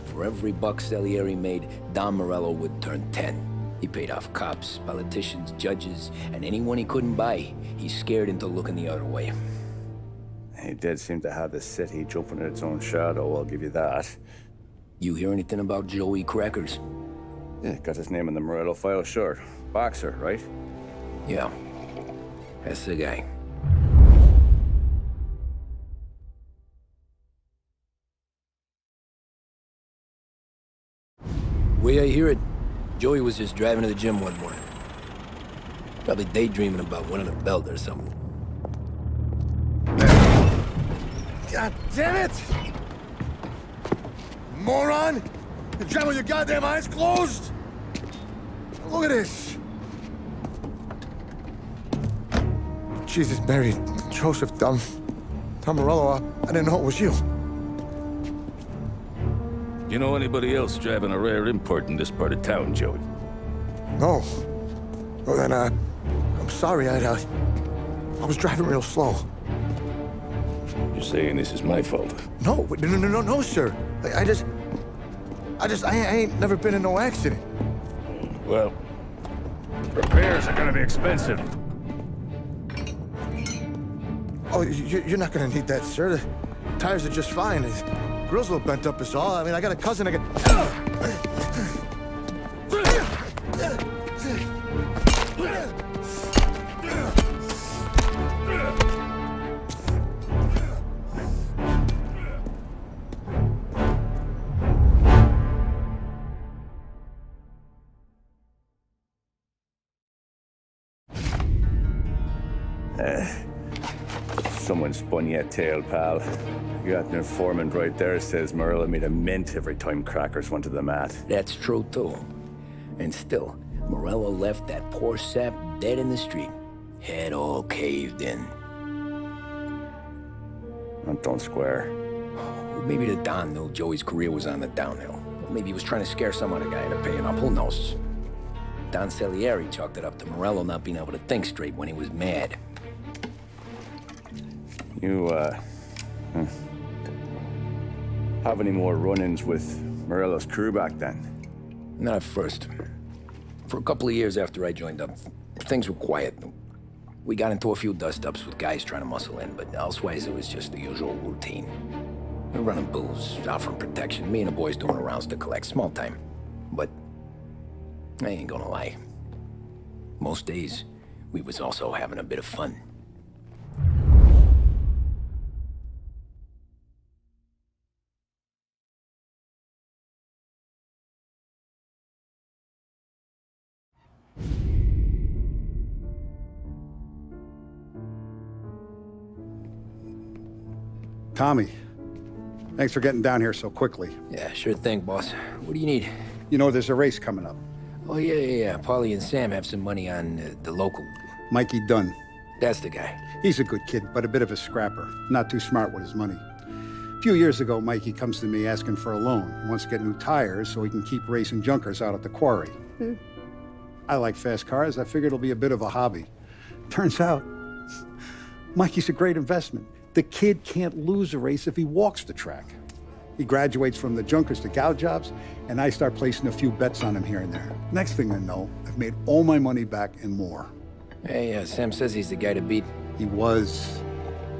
For every buck Salieri made, Don Morello would turn 10. He paid off cops, politicians, judges, and anyone he couldn't buy, he scared into looking the other way. He did seem to have the city jumping at its own shadow, I'll give you that. You hear anything about Joey Crackers? Yeah, got his name in the Morello file, sure. Boxer, right? Yeah, that's the guy. Way I hear it, Joey was just driving to the gym one morning. Probably daydreaming about winning a belt or something. God damn it! Moron! You're driving with your goddamn eyes closed? Look at this! Jesus, Mary, Joseph, Tom Morello, I didn't know it was you. You know anybody else driving a rare import in this part of town, Joey? No. Well then, I'm sorry, I was driving real slow. You're saying this is my fault? No, no, sir. I ain't never been in no accident. Well, repairs are gonna be expensive. Oh, you're not gonna need that, sir. The tires are just fine. The grill's a little bent up is all. I mean, I got a cousin I can... Someone spun you a tail, pal. You got an informant right there says Morello made a mint every time crackers went to the mat. That's true, too. And still, Morello left that poor sap dead in the street. Head all caved in. That don't square. Maybe the Don knew Joey's career was on the downhill. Or maybe he was trying to scare some other guy into paying up. Who knows? Don Salieri chalked it up to Morello not being able to think straight when he was mad. You, have any more run-ins with Morello's crew back then? Not at first. For a couple of years after I joined up, things were quiet. We got into a few dust-ups with guys trying to muscle in, but elsewise it was just the usual routine. We're running booze, offering protection, me and the boys doing rounds to collect, small time. But I ain't gonna lie. Most days, we was also having a bit of fun. Tommy, thanks for getting down here so quickly. Yeah, sure thing, boss. What do you need? You know, there's a race coming up. Oh, yeah. Paulie and Sam have some money on the local. Mikey Dunn. That's the guy. He's a good kid, but a bit of a scrapper. Not too smart with his money. A few years ago, Mikey comes to me asking for a loan. He wants to get new tires so he can keep racing junkers out at the quarry. I like fast cars. I figured it'll be a bit of a hobby. Turns out, Mikey's a great investment. The kid can't lose a race if he walks the track. He graduates from the junkers to gal jobs, and I start placing a few bets on him here and there. Next thing I know, I've made all my money back and more. Hey, Sam says he's the guy to beat. He was.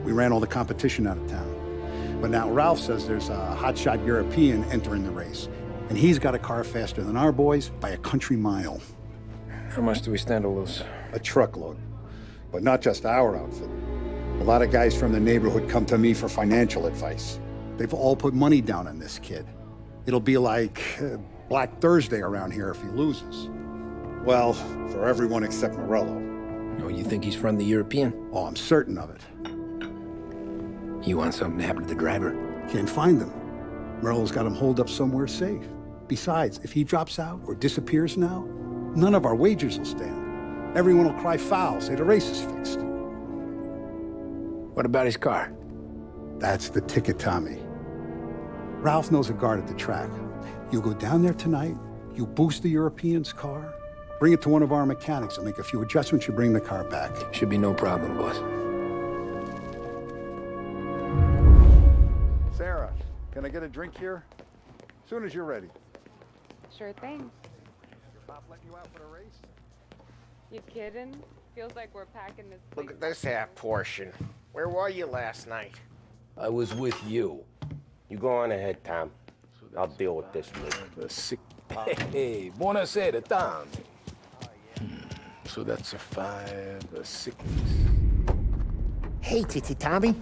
We ran all the competition out of town. But now Ralph says there's a hotshot European entering the race, and he's got a car faster than our boys by a country mile. How much do we stand to lose? A truckload. But not just our outfit. A lot of guys from the neighborhood come to me for financial advice. They've all put money down on this kid. It'll be like Black Thursday around here if he loses. Well, for everyone except Morello. Oh, you think he's from the European? Oh, I'm certain of it. You want something to happen to the driver? Can't find him. Morello's got him holed up somewhere safe. Besides, if he drops out or disappears now, none of our wagers will stand. Everyone will cry foul, say the race is fixed. What about his car? That's the ticket, Tommy. Ralph knows a guard at the track. You go down there tonight, you boost the European's car, bring it to one of our mechanics, and make a few adjustments, you bring the car back. Should be no problem, boss. Sarah, can I get a drink here? As soon as you're ready. Sure thing. Your pop letting you out for the race? You kidding? Feels like we're packing this place. Look at this half portion. Where were you last night? I was with you. You go on ahead, Tom. I'll deal with this later. The sick. Hey, buonasera, Tom. So that's a 5, a 6. Hey, Tommy.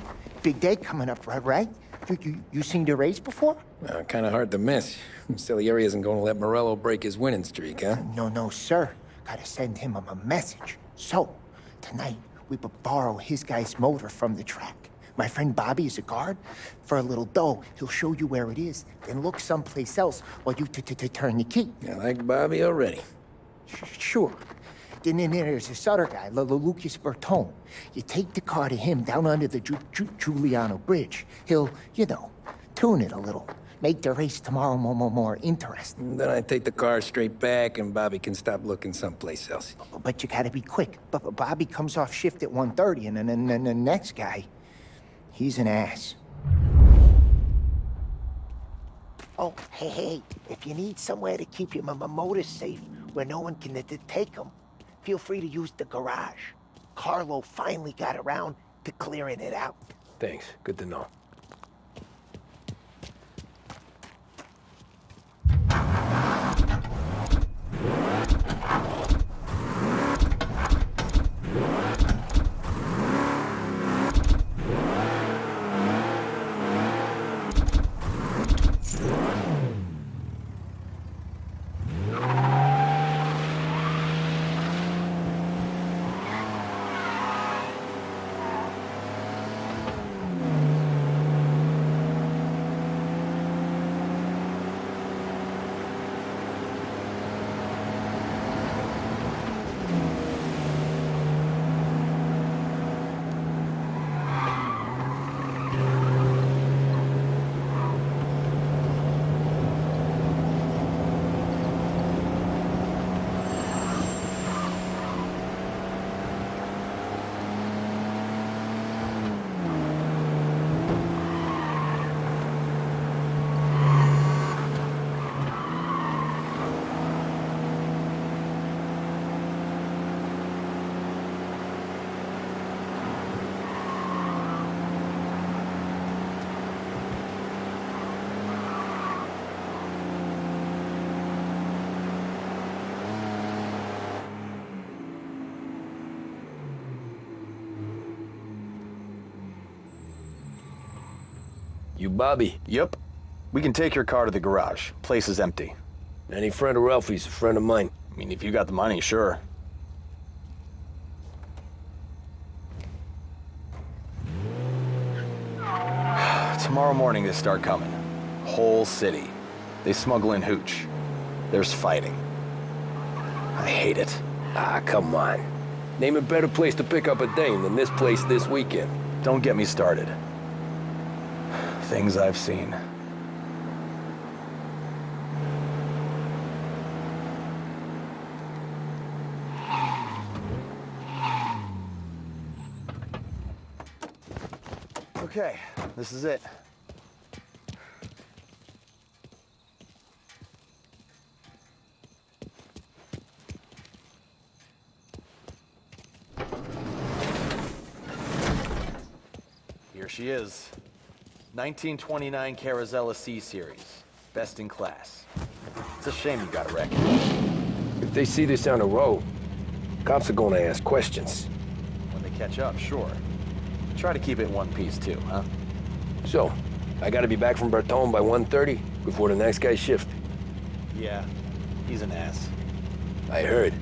Big day coming up, right? You seen the race before? Kind of hard to miss. Salieri isn't going to let Morello break his winning streak, huh? No, sir. Gotta send him a message. So, tonight, we borrow his guy's motor from the track. My friend Bobby is a guard. For a little dough, he'll show you where it is, then look someplace else while you turn the key. I like Bobby already. Sure. Then there's this other guy, Lucas Bertone. You take the car to him down under the Giuliano Bridge. He'll, tune it a little. Make the race tomorrow more interesting. Then I take the car straight back and Bobby can stop looking someplace else. But you gotta be quick. But Bobby comes off shift at 1:30 and then the next guy, he's an ass. Oh, hey, if you need somewhere to keep your motor safe where no one can take them, feel free to use the garage. Carlo finally got around to clearing it out. Thanks. Good to know. You Bobby? Yep. We can take your car to the garage. Place is empty. Any friend of Ralphie's a friend of mine. I mean, if you got the money, sure. Tomorrow morning they start coming. Whole city. They smuggle in hooch. There's fighting. I hate it. Ah, come on. Name a better place to pick up a dame than this place this weekend. Don't get me started. Things I've seen. Okay, this is it. Here she is. 1929 Carazella C-Series. Best in class. It's a shame you got a wreck. If they see this on the road, cops are gonna ask questions. When they catch up, sure. Try to keep it in one piece too, huh? So, I gotta be back from Bertone by 1:30 before the next guy's shift. Yeah, he's an ass. I heard.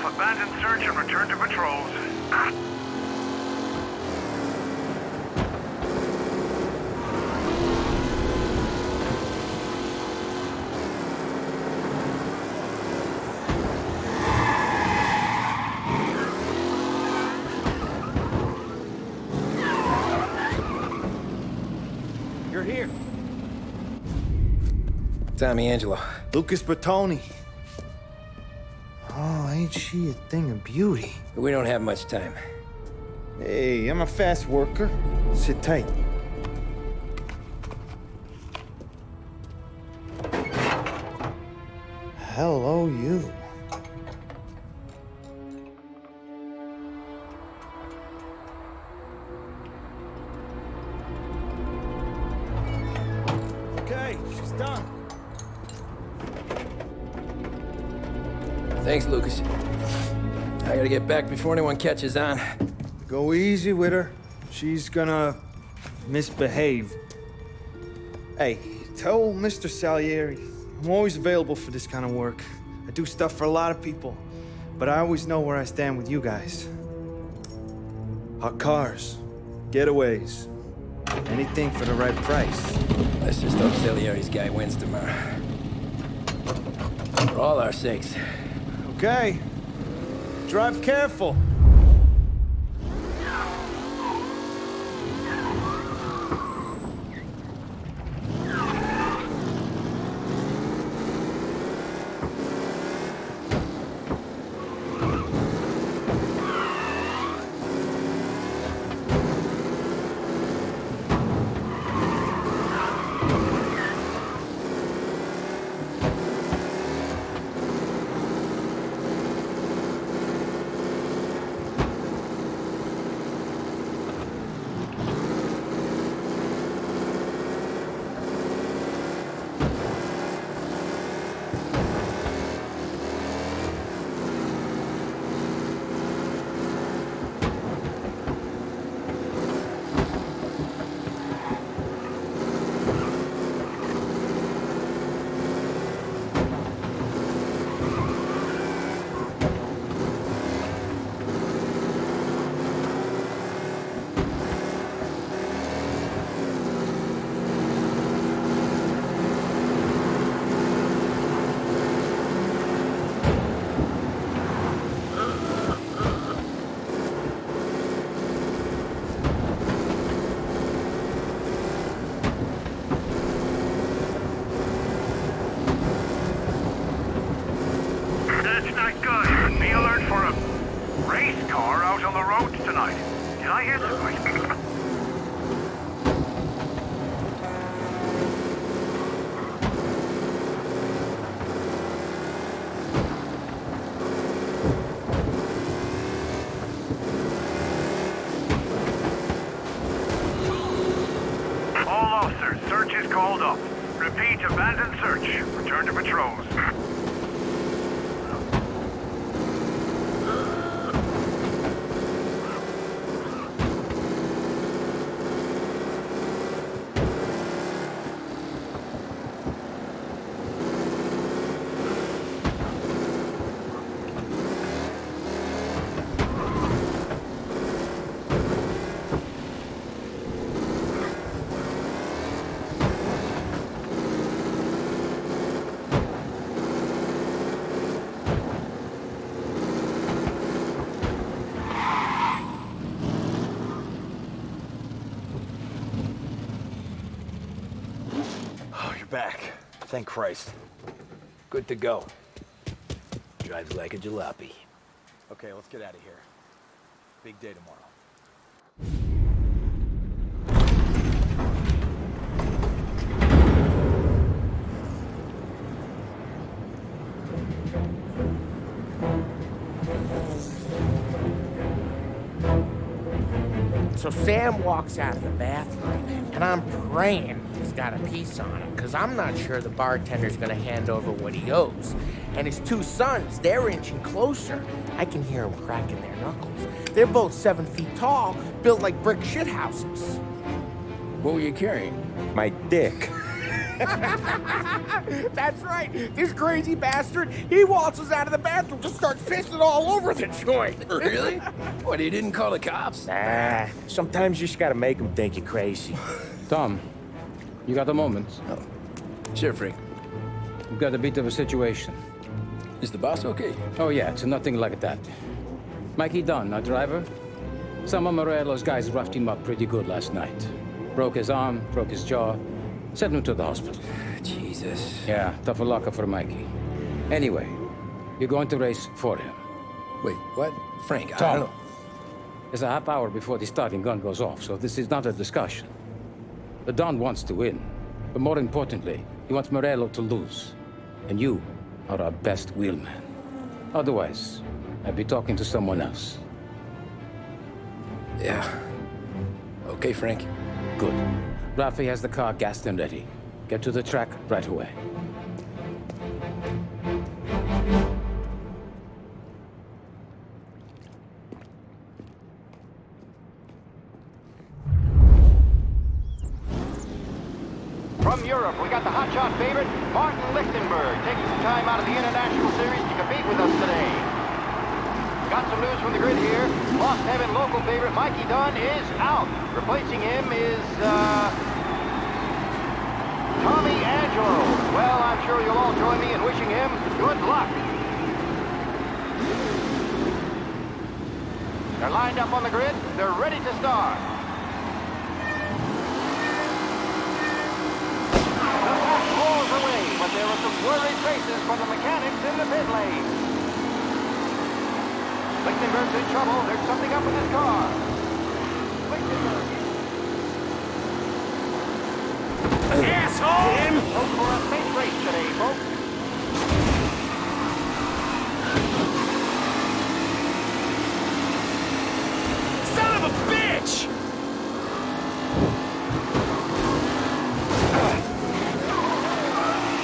Abandon search and return to patrols. You're here. Tommy Angelo. Lucas Bertoni. Oh, ain't she a thing of beauty? We don't have much time. Hey, I'm a fast worker. Sit tight. Hello, you. Okay, she's done. Thanks, Lucas. I gotta get back before anyone catches on. Go easy with her. She's gonna misbehave. Hey, tell Mr. Salieri I'm always available for this kind of work. I do stuff for a lot of people, but I always know where I stand with you guys. Hot cars, getaways, anything for the right price. Let's just hope Salieri's guy wins tomorrow. For all our sakes. Okay. Drive careful. outside. Did I hear that right? All officers, search is called up. Repeat, abandoned search. Return to patrols. Back. Thank Christ. Good to go. Drives like a jalopy. Okay, let's get out of here. Big day tomorrow. So Sam walks out of the bathroom, and I'm praying he's got a piece on him, because I'm not sure the bartender's gonna hand over what he owes. And his two sons, they're inching closer. I can hear them cracking their knuckles. They're both 7 feet tall, built like brick shithouses. What were you carrying? My dick. That's right. This crazy bastard, he waltzes out of the bathroom, just starts pissing all over the joint. Really? What, he didn't call the cops? Nah, sometimes you just gotta make them think you're crazy. Tom, you got a moment? Oh. Sure, Frank. We've got a bit of a situation. Is the boss okay? Oh yeah, it's nothing like that. Mikey Dunn, our driver. Some of Morello's guys roughed him up pretty good last night. Broke his arm, broke his jaw. Sent him to the hospital. Jesus. Yeah, tough luck for Mikey. Anyway, you're going to race for him. Wait, what? Frank, Tom, I don't know. It's a half hour before the starting gun goes off, so this is not a discussion. The Don wants to win, but more importantly, he wants Morello to lose. And you are our best wheelman. Otherwise, I'd be talking to someone else. Yeah. Okay, Frank. Good. Rafi has the car gassed and ready. Get to the track right away. From Europe, we got the hotshot favorite, Martin Lichtenberg, taking some time out of the International Series to compete with us today. Got some news from the grid here. Lost Heaven local favorite Mikey Dunn is out. Replacing him is, Tommy Angelo. Well, I'm sure you'll all join me in wishing him good luck. They're lined up on the grid. They're ready to start. The pack rolls away, but there are some worried faces from the mechanics in the pit lane. Lichtenberg's in trouble. There's something up with his car. Lichtenberg. Asshole! Him? Hope for a safe race today, folks. Son of a bitch!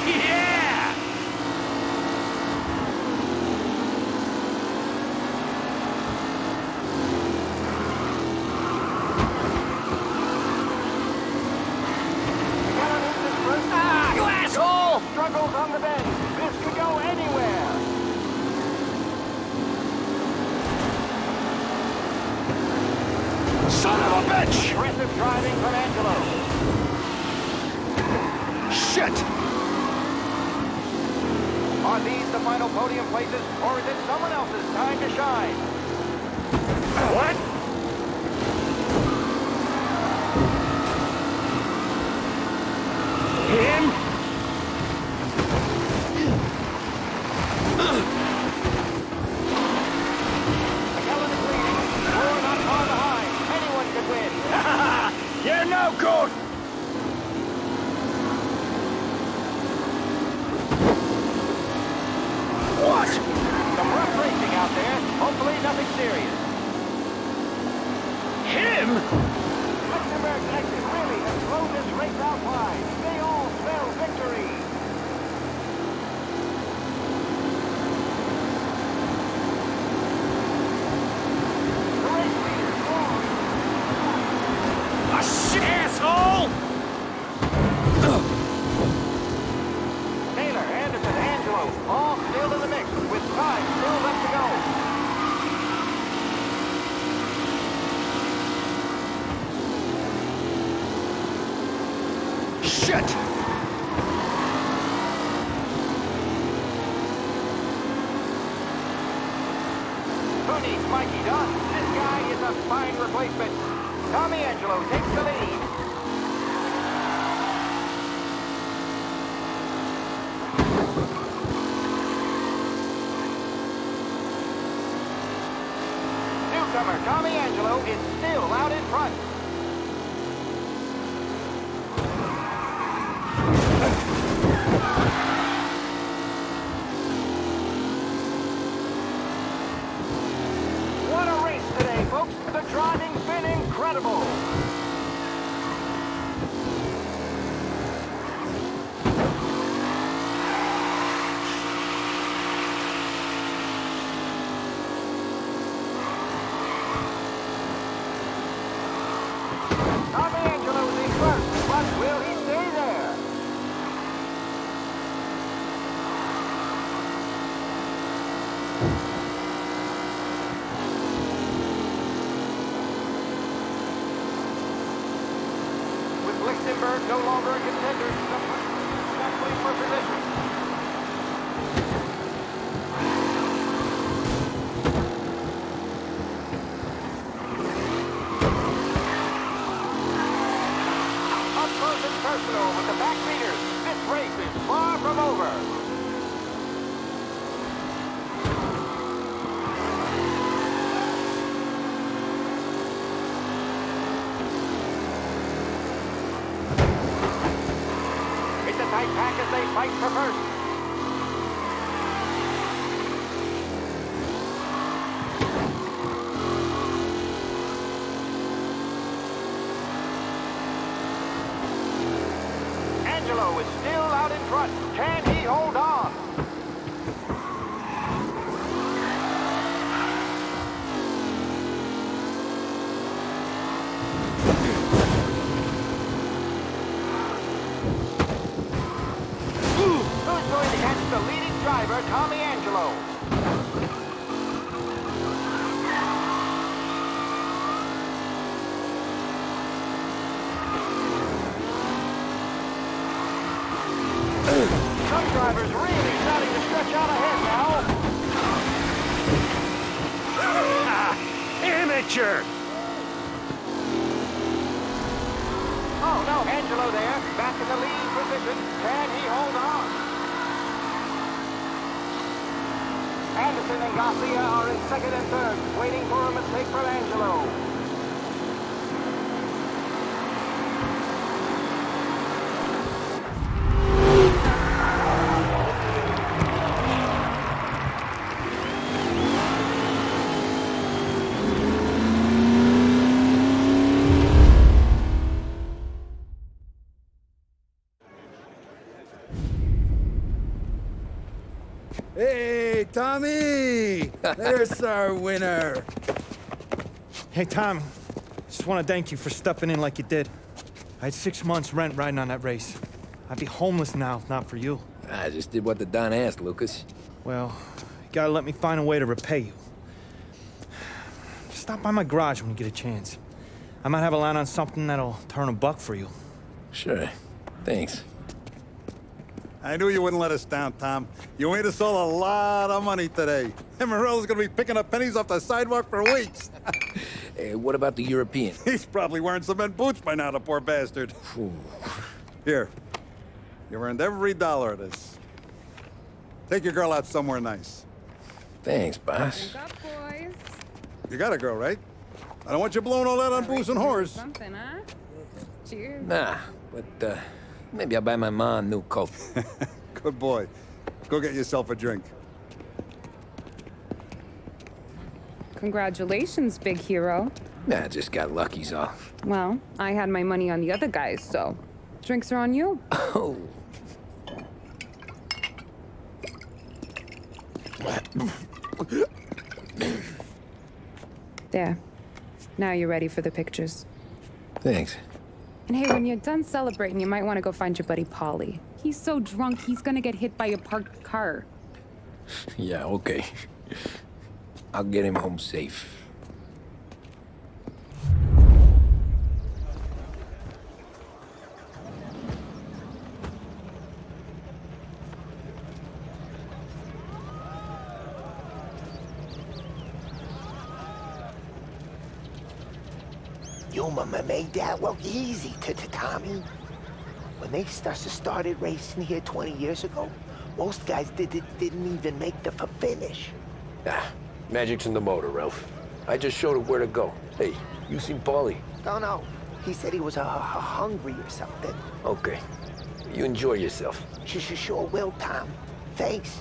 Yeah! You asshole! Struggles on the bend. This could go anywhere. Son of a bitch! Aggressive driving from Angelo. Shit! Are these the final podium places, or is it someone else's time to shine? What? Him? McKellen is leading. We're not far behind. serious. Him? Lichtenberg's exit really has blown this race out wide. They all spell victory. The race leader won. Ah, shit, asshole! Taylor, Anderson, Angelo, all still in the mix, with time still left to go. Shit! Who needs Mikey Dunn? This guy is a fine replacement. Tommy Angelo takes the lead. Newcomer Tommy Angelo is still out in front. What a race today, folks. The driving's been incredible. Tommy Angelo's in first, but will he stay there? With Lichtenberg no longer a contender, battling for position. Up close and personal with the back leaders. This race is far from over. It's a tight pack as they fight for first. Angelo is still out in front. Can he hold on? Who's going to catch the leading driver, Tommy Angelo? Some drivers really starting to stretch out ahead now. Amateur! Oh no, Angelo there, back in the lead position. Can he hold on? Anderson and Garcia are in second and third, waiting for a mistake from Angelo. Hey, Tommy! There's our winner. Hey, Tommy. Just want to thank you for stepping in like you did. I had 6 months rent riding on that race. I'd be homeless now if not for you. I just did what the Don asked, Lucas. Well, you gotta let me find a way to repay you. Stop by my garage when you get a chance. I might have a line on something that'll turn $1 for you. Sure. Thanks. I knew you wouldn't let us down, Tom. You made us all a lot of money today. And Morello's gonna be picking up pennies off the sidewalk for weeks. Hey, what about the European? He's probably wearing cement boots by now, the poor bastard. Here. You've earned every dollar of this. Take your girl out somewhere nice. Thanance, boss. Drink up, boys. You got a girl, right? I don't want you blowing all that on booze and whores. Something, huh? Cheers. Nah, but, maybe I'll buy my mom a new coat. Good boy. Go get yourself a drink. Congratulations, big hero. Nah, just got lucky's all. Well, I had my money on the other guys, so drinks are on you. Oh. There. Now you're ready for the pictures. Thanks. And hey, when you're done celebrating, you might want to go find your buddy Paulie. He's so drunk, he's gonna get hit by a parked car. Yeah, okay. I'll get him home safe. You made that look easy to Tommy. When they started racing here 20 years ago, most guys didn't even make the finish. Ah, magic's in the motor, Ralph. I just showed him where to go. Hey, you seen Paulie? No. He said he was hungry or something. Okay. You enjoy yourself. Sure will, Tom. Thanks.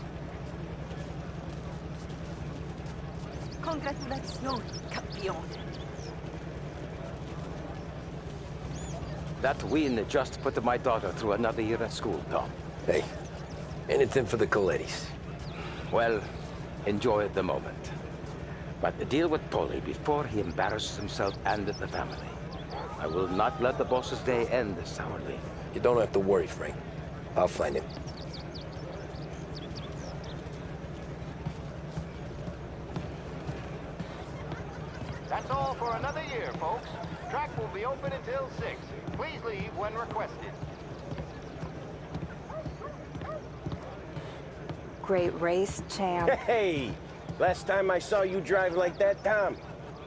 Congratulations, campeón. That win just put my daughter through another year at school, Tom. Hey, anything for the Colettis. Well, enjoy the moment. But deal with Paulie before he embarrasses himself and the family. I will not let the boss's day end sourly. You don't have to worry, Frank. I'll find him. That's all for another year, folks. Track will be open until 6. Please leave when requested. Great race, champ. Hey! Last time I saw you drive like that, Tom,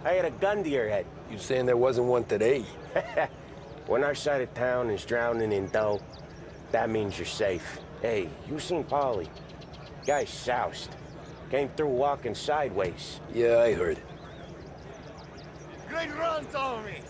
I had a gun to your head. You saying there wasn't one today? When our side of town is drowning in dough, that means you're safe. Hey, you seen Paulie? Guy's soused. Came through walking sideways. Yeah, I heard. Great run, Tommy!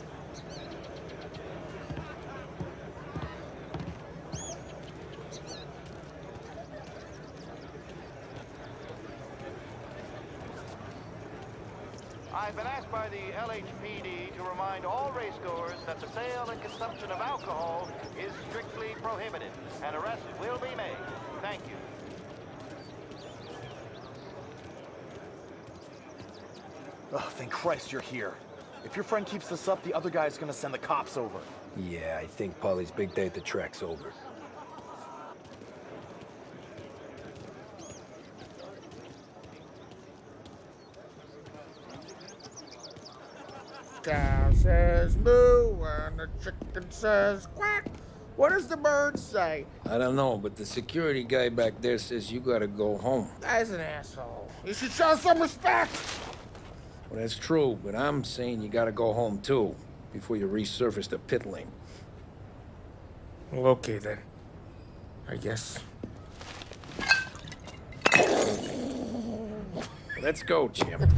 I've been asked by the LHPD to remind all racegoers that the sale and consumption of alcohol is strictly prohibited. An arrest will be made. Thank you. Oh, thank Christ you're here. If your friend keeps this up, the other guy's gonna send the cops over. Yeah, I think Paulie's big day at the track's over. Cow says moo and the chicken says quack. What does the bird say? I don't know, but the security guy back there says you gotta go home. Guy's an asshole. You should show some respect. Well, that's true, but I'm saying you gotta go home too, before you resurface the pit lane. Well, okay then. I guess. Let's go, champ.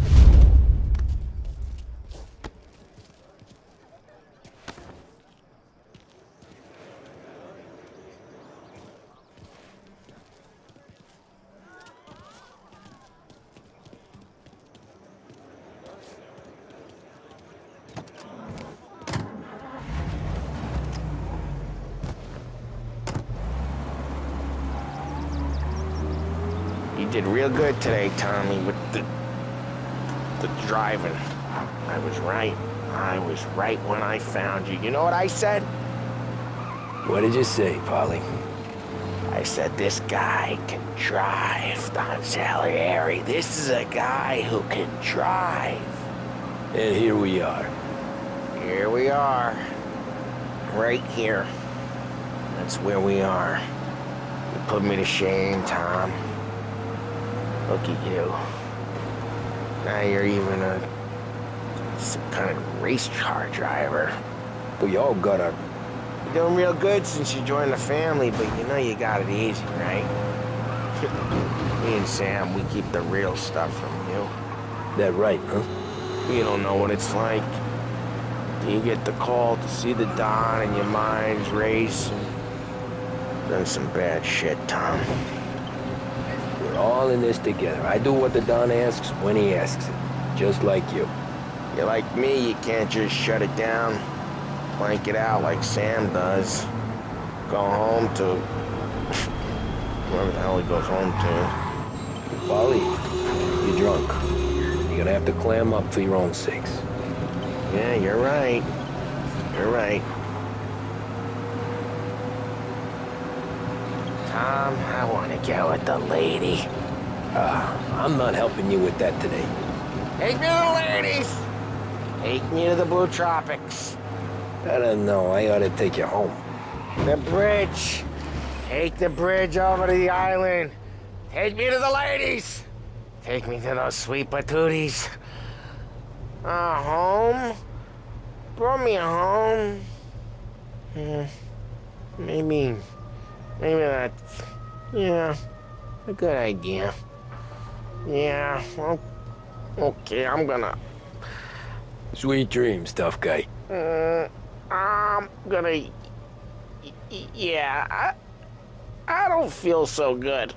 You did real good today, Tommy, with the driving. I was right. I was right when I found you. You know what I said? What did you say, Paulie? I said, this guy can drive, Don Salieri. This is a guy who can drive. And here we are. Here we are. Right here. That's where we are. You put me to shame, Tom. Look at you. Now you're even some kind of race car driver. We all got our... You're doing real good since you joined the family, but you know you got it easy, right? Me and Sam, we keep the real stuff from you. That right, huh? You don't know what it's like. You get the call to see the Don and your mind's race and done some bad shit, Tom. We're all in this together. I do what the Don asks when he asks it. just like you. You're like me, you can't just shut it down, blank it out like Sam does. Go home to wherever the hell he goes home to. Polly, you're drunk. You're gonna have to clam up for your own sakes. Yeah, you're right. You're right. Tom, I want to get with the lady. I'm not helping you with that today. Take me to the ladies! Take me to the Blue Tropics. I don't know, I ought to take you home. The bridge. Take the bridge over to the island. Take me to the ladies. Take me to those sweet patooties. Home? Brought me home. Maybe that's, yeah, a good idea. Yeah, well, okay, I'm gonna... Sweet dreams, tough guy. I'm gonna... Yeah, I don't feel so good.